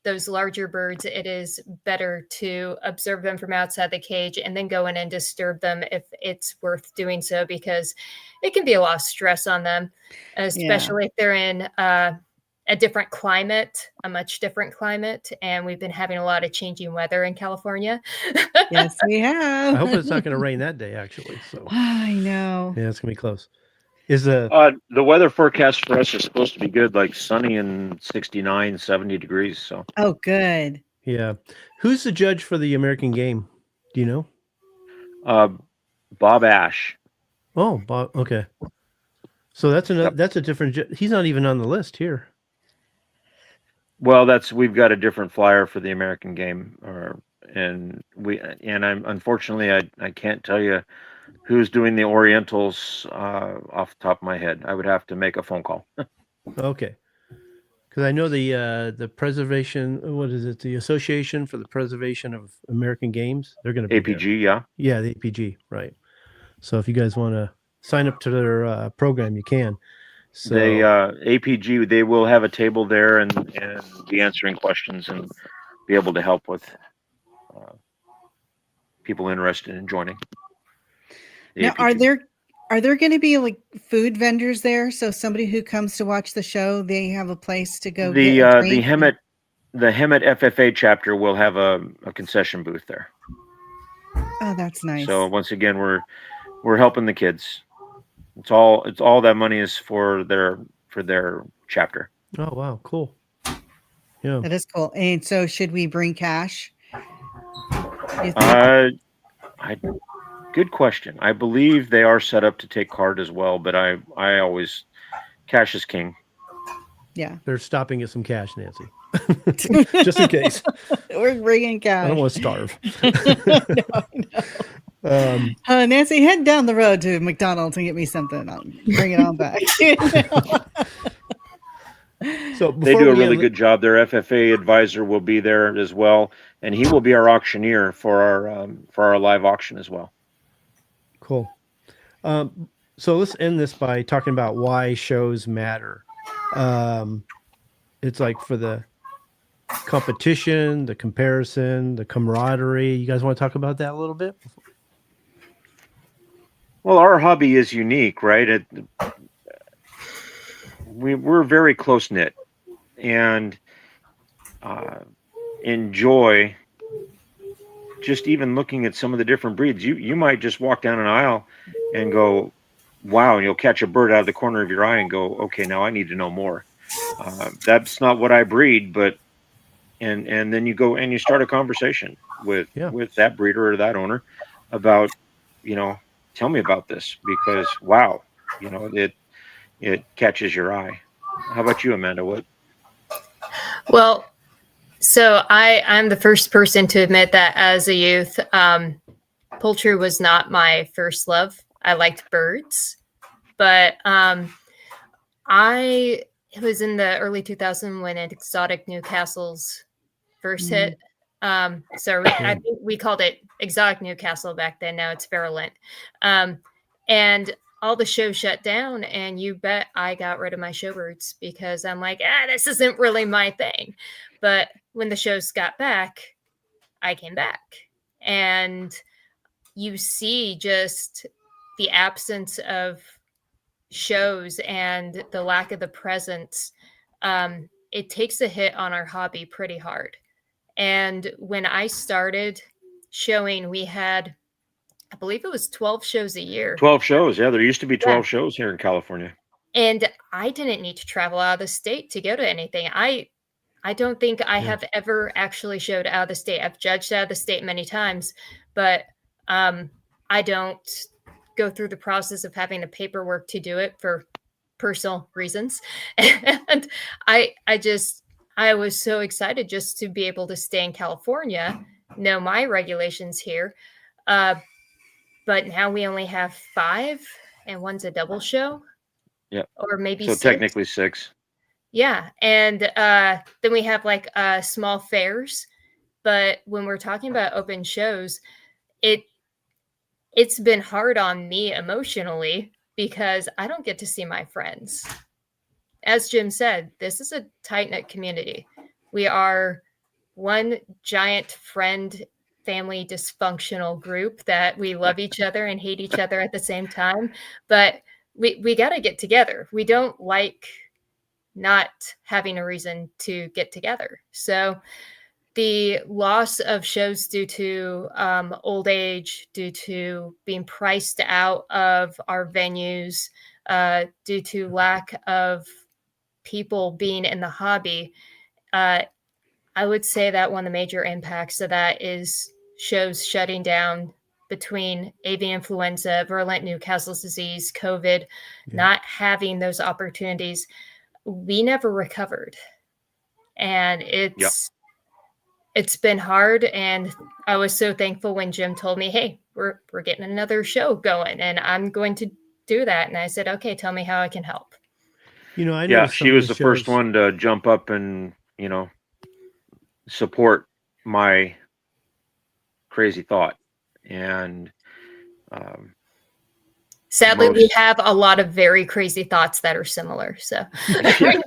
those larger birds, it is better to observe them from outside the cage and then go in and disturb them if it's worth doing so, because it can be a lot of stress on them, especially if they're in a different climate, a much different climate. And we've been having a lot of changing weather in California. Yes, we have. I hope it's not going to rain that day, actually. So I know. Yeah, it's going to be close. Is the weather forecast for us is supposed to be good, like sunny and 69, 70 degrees. So oh, good. Yeah. Who's the judge for the American game? Do you know? Bob Ash. Oh, Bob. Okay. So that's a different. He's not even on the list here. Well, we've got a different flyer for the American game, I'm unfortunately I can't tell you who's doing the Orientals off the top of my head. I would have to make a phone call. Okay. Because I know the preservation, what is it? The Association for the Preservation of American Games. They're going to be APG, there. Yeah, the APG, right. So if you guys want to sign up to their program, you can. So They APG, they will have a table there and be answering questions and be able to help with people interested in joining. Now, are there going to be like food vendors there? So somebody who comes to watch the show, they have a place to go The get a the drink? Hemet FFA chapter will have a concession booth there. Oh, that's nice. So once again, we're helping the kids. It's all that money is for their chapter. Oh wow, cool. Yeah. That is cool. And so should we bring cash? You think? Good question. I believe they are set up to take card as well, but I always cash is king. Yeah. They're stopping at some cash, Nancy. Just in case. We're bringing cash. I don't want to starve. No. Nancy, head down the road to McDonald's and get me something. I'll bring it on back. So they do a really good job. Their FFA advisor will be there as well, and he will be our auctioneer for our live auction as well. Cool. So let's end this by talking about why shows matter. It's like for the competition, the comparison, the camaraderie. You guys want to talk about that a little bit? Well, our hobby is unique, right? We're very close knit and enjoy just even looking at some of the different breeds. You might just walk down an aisle and go, wow, and you'll catch a bird out of the corner of your eye and go, okay, now I need to know more. That's not what I breed, but and then you go and you start a conversation with that breeder or that owner about, tell me about this, because wow, it catches your eye. How about you, Amanda? What? Well, so I'm the first person to admit that as a youth, poultry was not my first love. I liked birds, but it was in the early 2000s when exotic Newcastles first hit. So I think we called it exotic Newcastle back then. Now it's virulent. And all the shows shut down, and you bet I got rid of my showbirds because I'm like, this isn't really my thing. But when the shows got back, I came back. And you see just the absence of shows and the lack of the presence. It takes a hit on our hobby pretty hard. And when I started showing, we had, I believe it was 12 shows a year. 12 shows. Yeah, there used to be 12 shows here in California. And I didn't need to travel out of the state to go to anything. I don't think I have ever actually showed out of the state. I've judged out of the state many times, but I don't go through the process of having the paperwork to do it for personal reasons. And I was so excited just to be able to stay in California, know my regulations here. But now we only have 5 and one's a double show. Yeah. Or maybe so 6. Technically 6. Yeah. And then we have like small fairs. But when we're talking about open shows, it's been hard on me emotionally because I don't get to see my friends. As Jim said, this is a tight-knit community. We are one giant friend family dysfunctional group that we love each other and hate each other at the same time. But we got to get together. We don't like not having a reason to get together. So the loss of shows due to old age, due to being priced out of our venues, due to lack of people being in the hobby, I would say that one of the major impacts of that is shows shutting down between avian influenza, virulent Newcastle's disease, COVID, not having those opportunities. We never recovered. And it's been hard. And I was so thankful when Jim told me, hey, we're getting another show going and I'm going to do that. And I said, okay, tell me how I can help. You know, I Yeah, noticed some she of was the the first shows. one to jump up and, support my crazy thought. And Sadly, we most have a lot of very crazy thoughts that are similar. So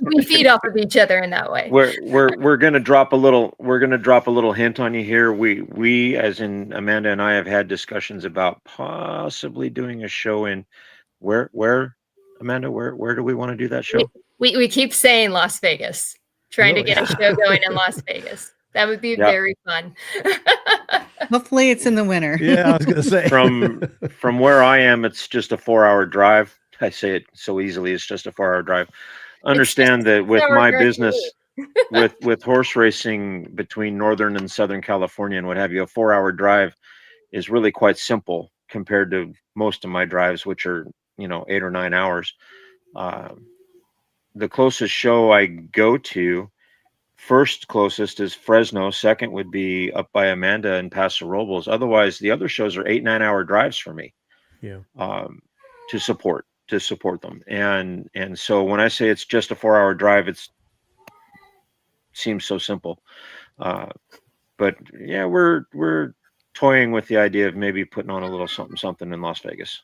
we feed off of each other in that way. we're gonna drop a little hint on you here. We as in Amanda and I have had discussions about possibly doing a show in where Amanda, where do we want to do that show? We keep saying Las Vegas, trying Really? to get a show going in Las Vegas. That would be Yeah. very fun. Hopefully it's in the winter. Yeah, I was gonna say. From where I am, it's just a 4-hour drive. I say it so easily, it's just a 4-hour drive. Understand that with my business, with horse racing between Northern and Southern California and what have you, a 4-hour drive is really quite simple compared to most of my drives, which are 8 or 9 hours. The closest show I go to, first closest is Fresno. Second would be up by Amanda and Paso Robles. Otherwise, the other shows are 8-9 hour drives for me. Yeah. To support them. And so when I say it's just a 4-hour drive, it seems so simple. But yeah, we're toying with the idea of maybe putting on a little something in Las Vegas.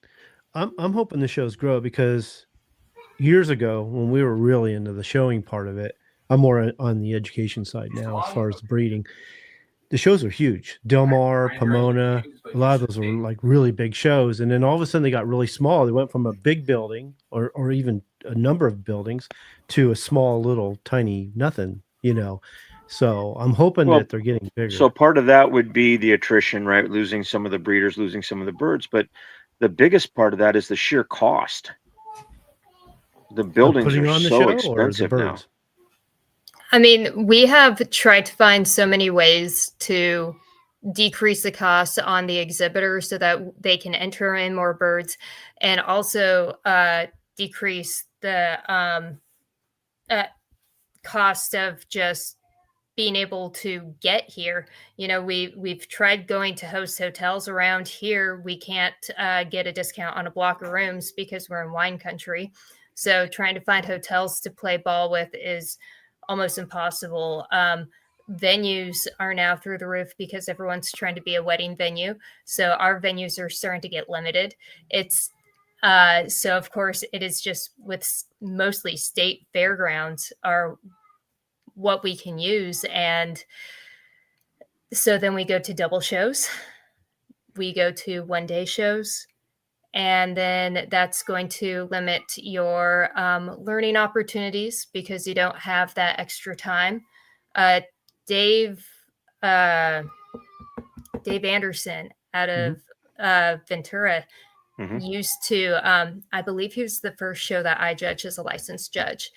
I'm hoping the shows grow because years ago when we were really into the showing part of it, I'm more on the education side now as far as breeding. The shows are huge. Del Mar, Pomona, a lot of those were like really big shows. And then all of a sudden they got really small. They went from a big building or even a number of buildings to a small little tiny nothing, So I'm hoping that they're getting bigger. So part of that would be the attrition, right? Losing some of the breeders, losing some of the birds. But the biggest part of that is the sheer cost. The buildings are so expensive now. I mean, we have tried to find so many ways to decrease the cost on the exhibitors so that they can enter in more birds, and also decrease the cost of just being able to get here. We've tried going to host hotels around here. We can't get a discount on a block of rooms because we're in wine country. So trying to find hotels to play ball with is almost impossible. Venues are now through the roof because everyone's trying to be a wedding venue. So our venues are starting to get limited. So of course it is just with mostly state fairgrounds are what we can use. And so then we go to double shows. We go to 1-day shows. And then that's going to limit your learning opportunities because you don't have that extra time. Dave Anderson out of Ventura used to, I believe he was the first show that I judged as a licensed judge.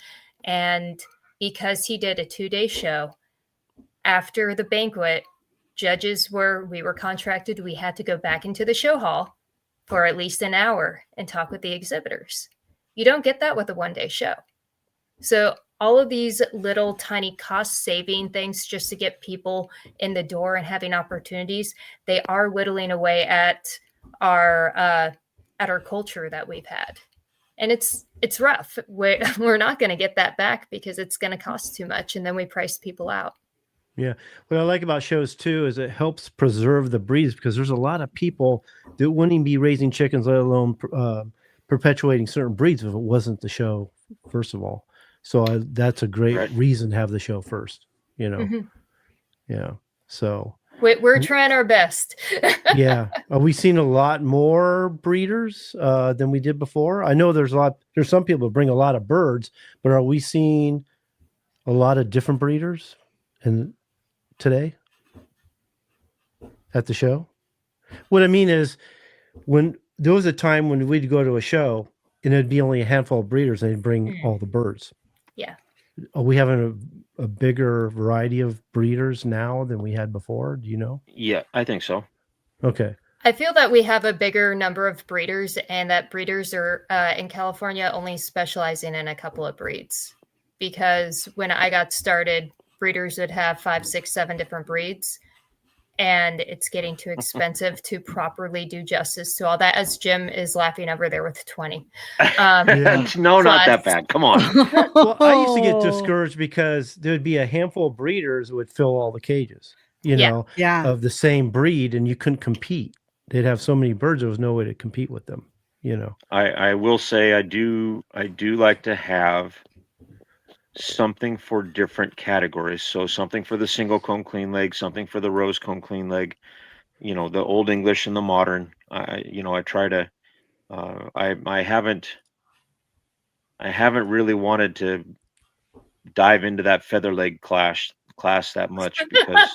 And because he did a 2-day show, after the banquet, we were contracted, we had to go back into the show hall for at least an hour and talk with the exhibitors. You don't get that with a 1-day show. So all of these little tiny cost-saving things just to get people in the door and having opportunities, they are whittling away at our culture that we've had. And it's rough. We're not going to get that back because it's going to cost too much, and then we price people out. Yeah. What I like about shows too is it helps preserve the breeds because there's a lot of people that wouldn't even be raising chickens, let alone perpetuating certain breeds if it wasn't the show, first of all. So that's a great reason to have the show first, Yeah. So we're trying our best. Yeah. Are we seeing a lot more breeders than we did before? I know there's some people that bring a lot of birds, but are we seeing a lot of different breeders today at the show? What I mean is when there was a time when we'd go to a show and it'd be only a handful of breeders and they'd bring all the birds. Yeah. Are we having a bigger variety of breeders now than we had before? Do you know? Yeah, I think so. Okay. I feel that we have a bigger number of breeders and that breeders are in California only specializing in a couple of breeds. Because when I got started, breeders would have 5, 6, 7 different breeds. and it's getting too expensive to properly do justice to all that, as Jim is laughing over there with 20. No, not that bad. Come on. Well, I used to get discouraged because there'd be a handful of breeders who would fill all the cages, of the same breed, and you couldn't compete. They'd have so many birds, there was no way to compete with them, I will say I do like to have something for different categories. So something for the single comb clean leg, something for the rose comb clean leg, the Old English and the modern. I try to, I haven't really wanted to dive into that feather leg class that much because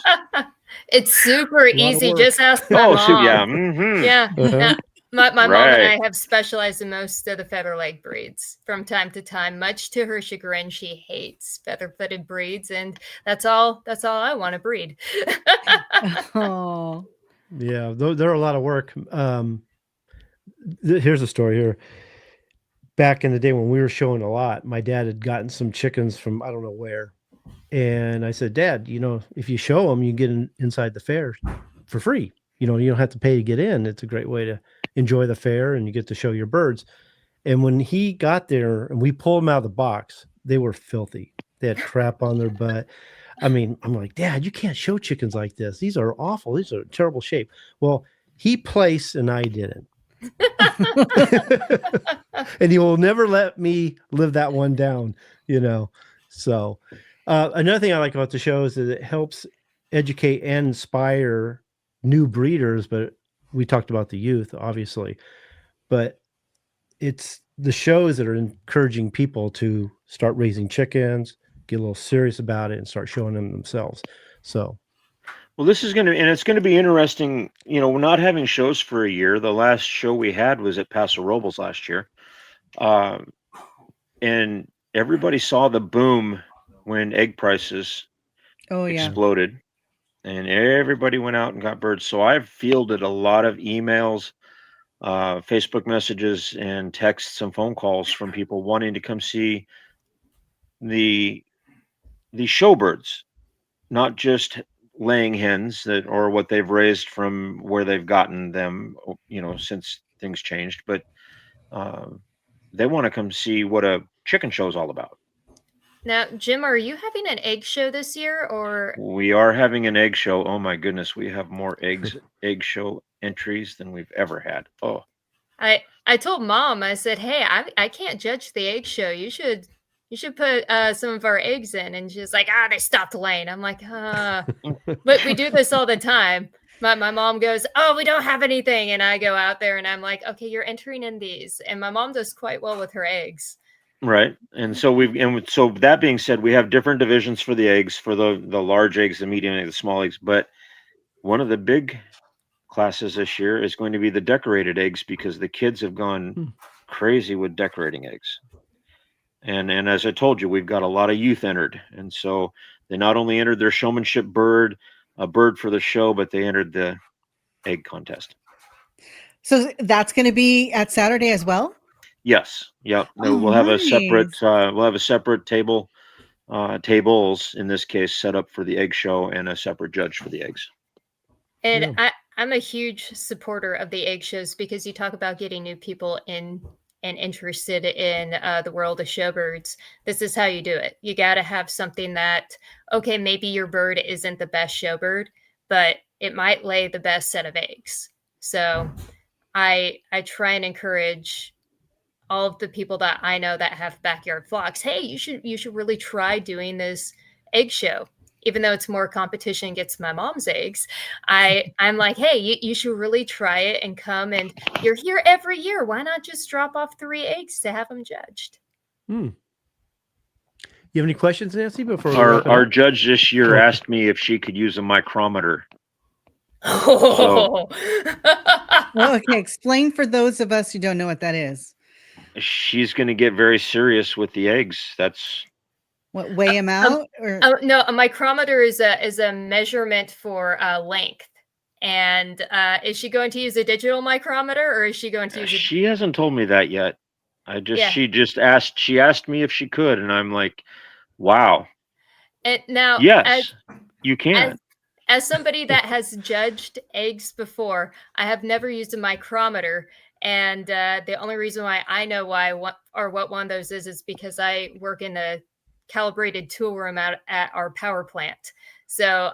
it's super easy. Just ask my mom. So yeah. Mm-hmm. Yeah. Uh-huh. My mom and I have specialized in most of the feather leg breeds from time to time. Much to her chagrin, she hates feather-footed breeds, and that's all I want to breed. Oh, yeah, they're a lot of work. Here's a story here. Back in the day when we were showing a lot, my dad had gotten some chickens from I don't know where, and I said, Dad, if you show them, you get inside the fair for free. You don't have to pay to get in. It's a great way to enjoy the fair, and you get to show your birds. And when he got there and we pulled them out of the box, they were filthy. They had crap on their butt. I mean, I'm like, Dad, you can't show chickens like this. These are awful. These are terrible shape. Well, he placed and I didn't. And he will never let me live that one down, So another thing I like about the show is that it helps educate and inspire new breeders, but we talked about the youth, obviously, but it's the shows that are encouraging people to start raising chickens, get a little serious about it, and start showing them themselves. So, well, this is it's going to be interesting. We're not having shows for a year. The last show we had was at Paso Robles last year. And everybody saw the boom when egg prices exploded. And everybody went out and got birds. So I've fielded a lot of emails, Facebook messages, and texts and phone calls from people wanting to come see the show birds, not just laying hens or what they've raised from where they've gotten them, since things changed, but they want to come see what a chicken show is all about. Now, Jim, are you having an egg show this year, or? We are having an egg show. Oh my goodness, we have more egg show entries than we've ever had. Oh, I told Mom, I said, hey, I can't judge the egg show. You should put some of our eggs in. And she's like, they stopped laying. I'm like, but we do this all the time. My mom goes, oh, we don't have anything. And I go out there and I'm like, okay, you're entering in these. And my mom does quite well with her eggs. Right. And so so that being said, we have different divisions for the eggs, for the large eggs, the medium eggs, the small eggs. But one of the big classes this year is going to be the decorated eggs, because the kids have gone crazy with decorating eggs. And as I told you, we've got a lot of youth entered. And so they not only entered their showmanship bird, a bird for the show, but they entered the egg contest. So that's going to be at Saturday as well? Yes. Yep. We'll have a separate tables in this case set up for the egg show, and a separate judge for the eggs. And yeah. I'm a huge supporter of the egg shows, because you talk about getting new people in and interested in the world of showbirds. This is how you do it. You got to have something that, okay, maybe your bird isn't the best showbird, but it might lay the best set of eggs. So I try and encourage all of the people that I know that have backyard flocks. Hey, you should really try doing this egg show. Even though it's more competition against my mom's eggs, I'm like, hey, you should really try it and come. And you're here every year. Why not just drop off 3 eggs to have them judged? You have any questions, Nancy? Before our judge this year asked me if she could use a micrometer. Oh. Well, okay. Explain for those of us who don't know what that is. She's going to get very serious with the eggs. That's what, weigh them out? Or? No, a micrometer is a measurement for length. And is she going to use a digital micrometer, or is she going to use? She hasn't told me that yet. She asked me if she could, and I'm like, wow. And now, yes, you can. as somebody that has judged eggs before, I have never used a micrometer. And the only reason why I know what one of those is because I work in a calibrated tool room at our power plant. So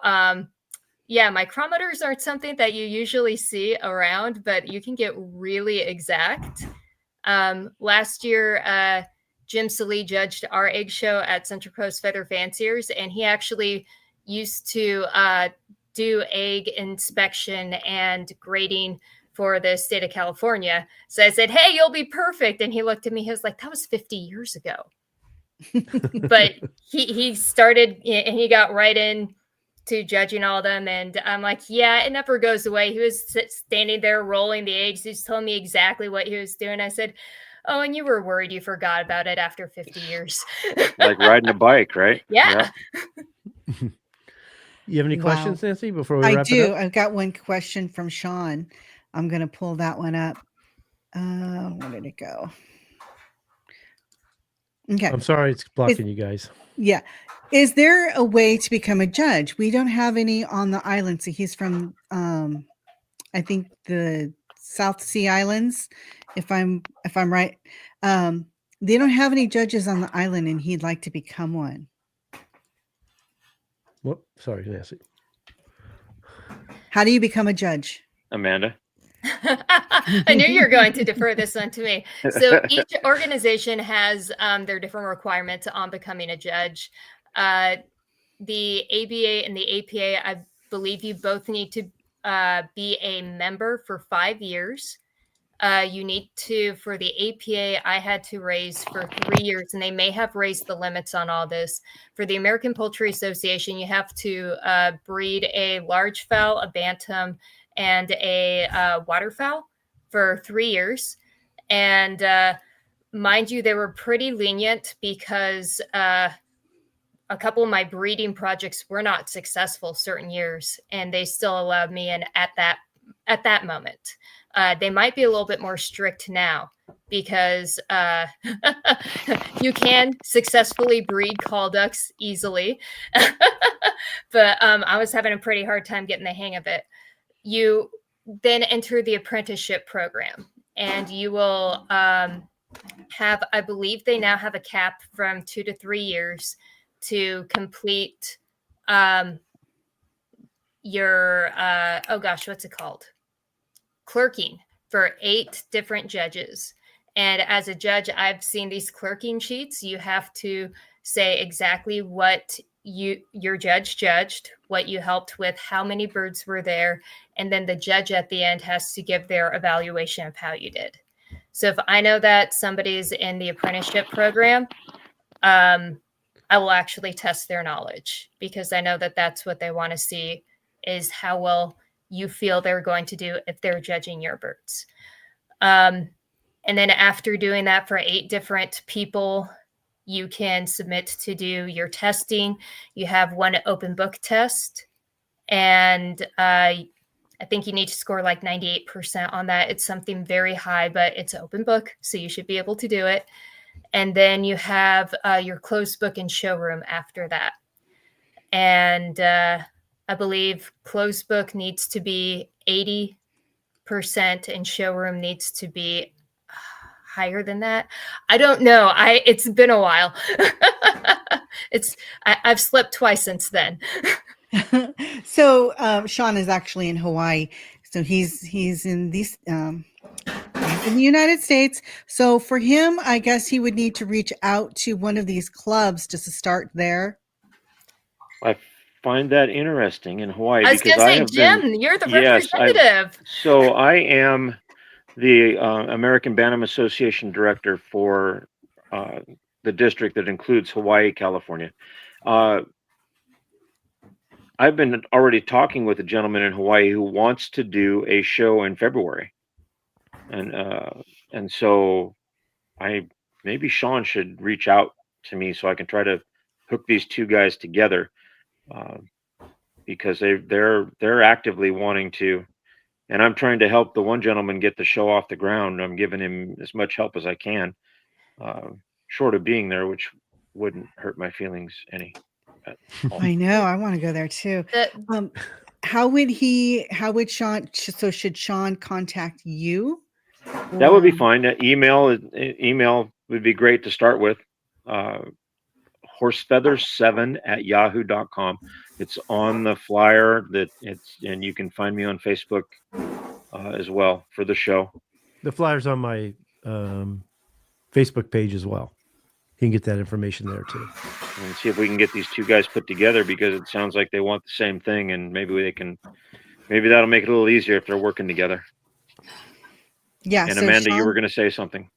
yeah, micrometers aren't something that you usually see around, but you can get really exact. Last year, Jim Salee judged our egg show at Central Coast Feather Fanciers, and he actually used to do egg inspection and grading for the state of California. So I said, hey, you'll be perfect. And he looked at me, he was like, that was 50 years ago. But he started and he got right in to judging all of them. And I'm like, yeah, it never goes away. He was standing there rolling the eggs. He's telling me exactly what he was doing. I said, oh, and you were worried you forgot about it after 50 years. Like riding a bike, right? Yeah. You have any questions, Nancy, before we wrap it up? I've got one question from Sean. I'm going to pull that one up. Where did it go? Okay. I'm sorry it's blocking you guys. Yeah. Is there a way to become a judge? We don't have any on the island. So he's from, I think, the South Sea Islands, if I'm right. They don't have any judges on the island, and he'd like to become one. Whoop, sorry, Nancy. How do you become a judge? Amanda? I knew you were going to defer this one to me. So each organization has their different requirements on becoming a judge. The ABA and the APA, I believe you both need to be a member for 5 years. You need to, for the APA, I had to raise for 3 years, and they may have raised the limits on all this. For the American Poultry Association, you have to breed a large fowl, a bantam, and a waterfowl for 3 years. And mind you, they were pretty lenient because a couple of my breeding projects were not successful certain years, and they still allowed me in at that moment. They might be a little bit more strict now because you can successfully breed call ducks easily. But I was having a pretty hard time getting the hang of it. You then enter the apprenticeship program, and you will have, I believe they now have a cap from 2 to 3 years to complete your, what's it called? Clerking for 8 different judges. And as a judge, I've seen these clerking sheets. You have to say exactly what your judge judged, what you helped with, how many birds were there, and then the judge at the end has to give their evaluation of how you did. So if I know that somebody's in the apprenticeship program, I will actually test their knowledge, because I know that that's what they want to see, is how well you feel they're going to do if they're judging your birds. And then after doing that for 8 different people, you can submit to do your testing. You have one open book test, and I think you need to score like 98% on that. It's something very high, but it's open book, so you should be able to do it. And then you have your closed book and showroom after that. And I believe closed book needs to be 80% and showroom needs to be higher than that. I don't know. It's been a while. I've slept twice since then. So Sean is actually in Hawaii. So he's in these in the United States. So for him, I guess he would need to reach out to one of these clubs just to start there. I find that interesting in Hawaii. I was going to say, Jim, you're the representative. So I am the American Bantam Association director for the district that includes Hawaii, California. I've been already talking with a gentleman in Hawaii who wants to do a show in February. And so maybe Sean should reach out to me so I can try to hook these two guys together, because they're actively wanting to, and I'm trying to help the one gentleman get the show off the ground. I'm giving him as much help as I can, short of being there, which wouldn't hurt my feelings any. I know. I want to go there too. how would Sean, so should Sean contact you? That would be Or- fine. Email would be great to start with. Horsefeathers7@yahoo.com. It's on the flyer and you can find me on Facebook as well for the show. The flyer's on my Facebook page as well. You can get that information there too. And see if we can get these two guys put together, because it sounds like they want the same thing, and maybe that'll make it a little easier if they're working together. Yeah. And so Amanda, you Sean- were going to say something.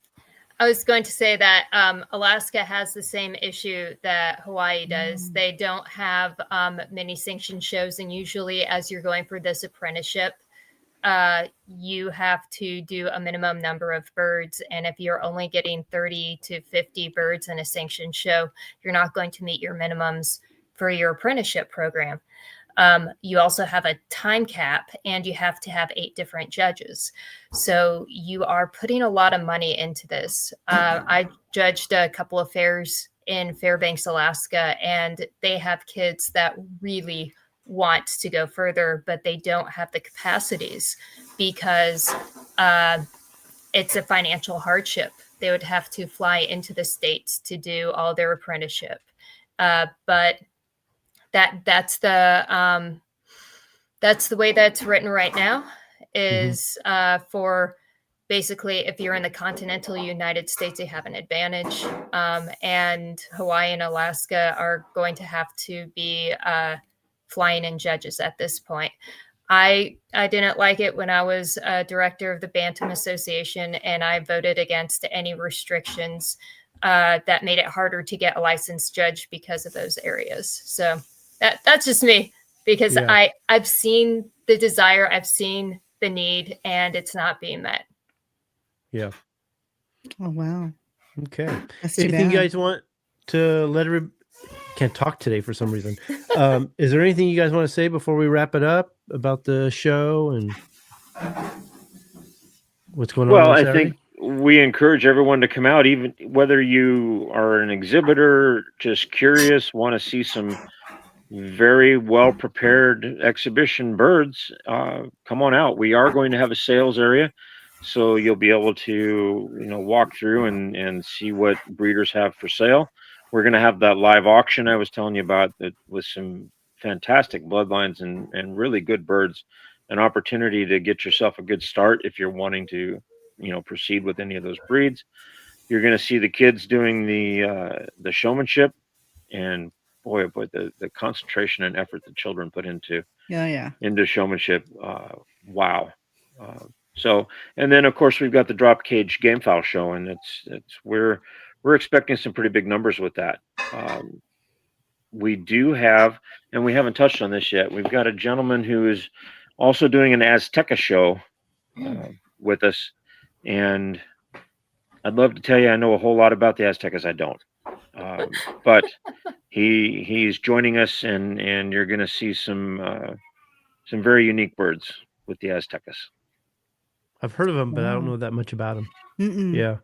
I was going to say that Alaska has the same issue that Hawaii does. They don't have many sanctioned shows, and usually as you're going for this apprenticeship, you have to do a minimum number of birds. And if you're only getting 30 to 50 birds in a sanctioned show, you're not going to meet your minimums for your apprenticeship program. You also have a time cap, and you have to have 8 different judges. So you are putting a lot of money into this. I judged a couple of fairs in Fairbanks, Alaska, and they have kids that really want to go further, but they don't have the capacities because it's a financial hardship. They would have to fly into the States to do all their apprenticeship. But that's the way that's written right now is for basically, if you're in the continental United States, they have an advantage, and Hawaii and Alaska are going to have to be flying in judges at this point. I didn't like it when I was director of the Bantam Association, and I voted against any restrictions that made it harder to get a licensed judge because of those areas. So that's just me, because I've seen the desire, I've seen the need, and it's not being met. Yeah. Oh, wow. Okay. That's too Anything bad. you guys want to let everybody? Can't talk today for some reason. Is there anything you guys want to say before we wrap it up about the show and what's going on? Well, on I Saturday? think we encourage everyone to come out, even whether you are an exhibitor, just curious, want to see some very well prepared exhibition birds. Come on out. We are going to have a sales area, so you'll be able to walk through and see what breeders have for sale. We're going to have that live auction I was telling you about, that with some fantastic bloodlines and really good birds. An opportunity to get yourself a good start if you're wanting to proceed with any of those breeds. You're going to see the kids doing the showmanship, and boy, the concentration and effort the children put into showmanship. Wow. So, and then of course we've got the drop cage gamefowl show, and we're expecting some pretty big numbers with that. We do have, and we haven't touched on this yet, we've got a gentleman who is also doing an Azteca show with us, and I'd love to tell you I know a whole lot about the Aztecas. I don't, but he's joining us, and you're going to see some very unique birds with the Aztecas. I've heard of them, but I don't know that much about them. Mm-mm. Yeah.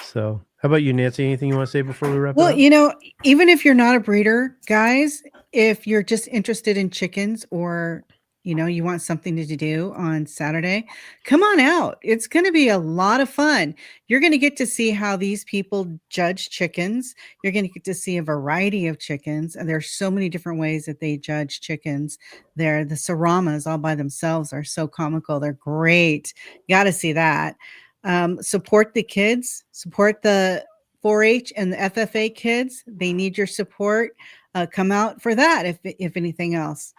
So, how about you, Nancy? Anything you want to say before we wrap it up? Well, even if you're not a breeder, guys, if you're just interested in chickens, or you want something to do on Saturday, come on out. It's going to be a lot of fun. You're going to get to see how these people judge chickens. You're going to get to see a variety of chickens. And there's so many different ways that they judge chickens. The Seramas all by themselves are so comical. They're great. You got to see that. Support the kids, support the 4-H and the FFA kids. They need your support. Come out for that. If anything else.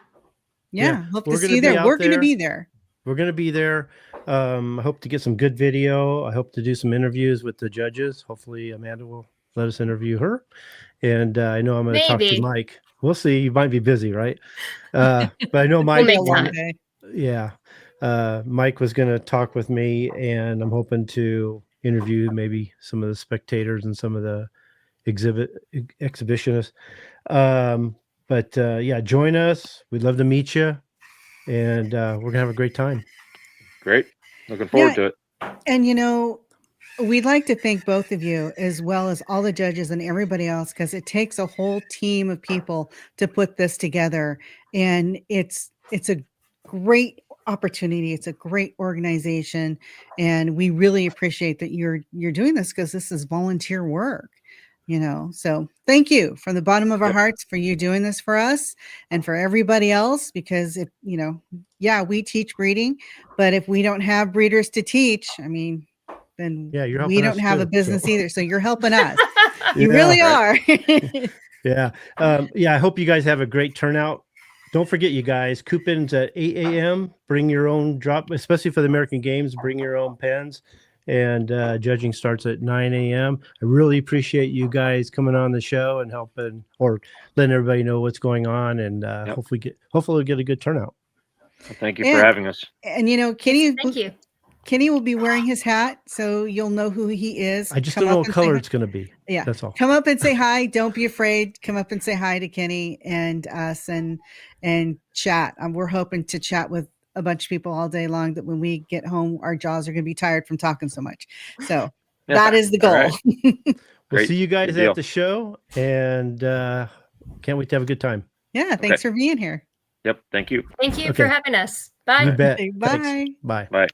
Yeah, hope to see you there. We're going to be there. We're going to be there. I hope to get some good video. I hope to do some interviews with the judges. Hopefully Amanda will let us interview her. And I know I'm going to talk to Mike. We'll see. You might be busy, right? But I know Mike. Mike was going to talk with me, and I'm hoping to interview maybe some of the spectators and some of the exhibitionists. But join us. We'd love to meet you, and we're gonna have a great time. Great, looking forward to it. And we'd like to thank both of you, as well as all the judges and everybody else, because it takes a whole team of people to put this together, and it's it's a great opportunity. It's a great organization, and we really appreciate that you're doing this, because this is volunteer work. So thank you from the bottom of our hearts for you doing this for us and for everybody else, because if we teach breeding, but if we don't have breeders to teach, I mean, then we don't have a business either. So you're helping us. You really are. Yeah. I hope you guys have a great turnout. Don't forget, you guys, coupons at 8 a.m. Bring your own drop, especially for the American Games. Bring your own pens. And judging starts at 9 a.m. I really appreciate you guys coming on the show and helping, or letting everybody know what's going on, and hopefully we'll get a good turnout. Well, thank you for having us. And Kenny, thank you. Kenny will be wearing his hat, so you'll know who he is. I just don't know what color it's going to be. Yeah, that's all. Come up and say hi. Don't be afraid. Come up and say hi to Kenny and us, and chat. We're hoping to chat with a bunch of people all day long, that when we get home, our jaws are going to be tired from talking so much. So that is the goal. Right. We'll see you guys at the show, and can't wait to have a good time. Yeah, thanks for being here. Yep, thank you. Thank you for having us. Bye. You bet. Bye. Thanks. Bye. Bye.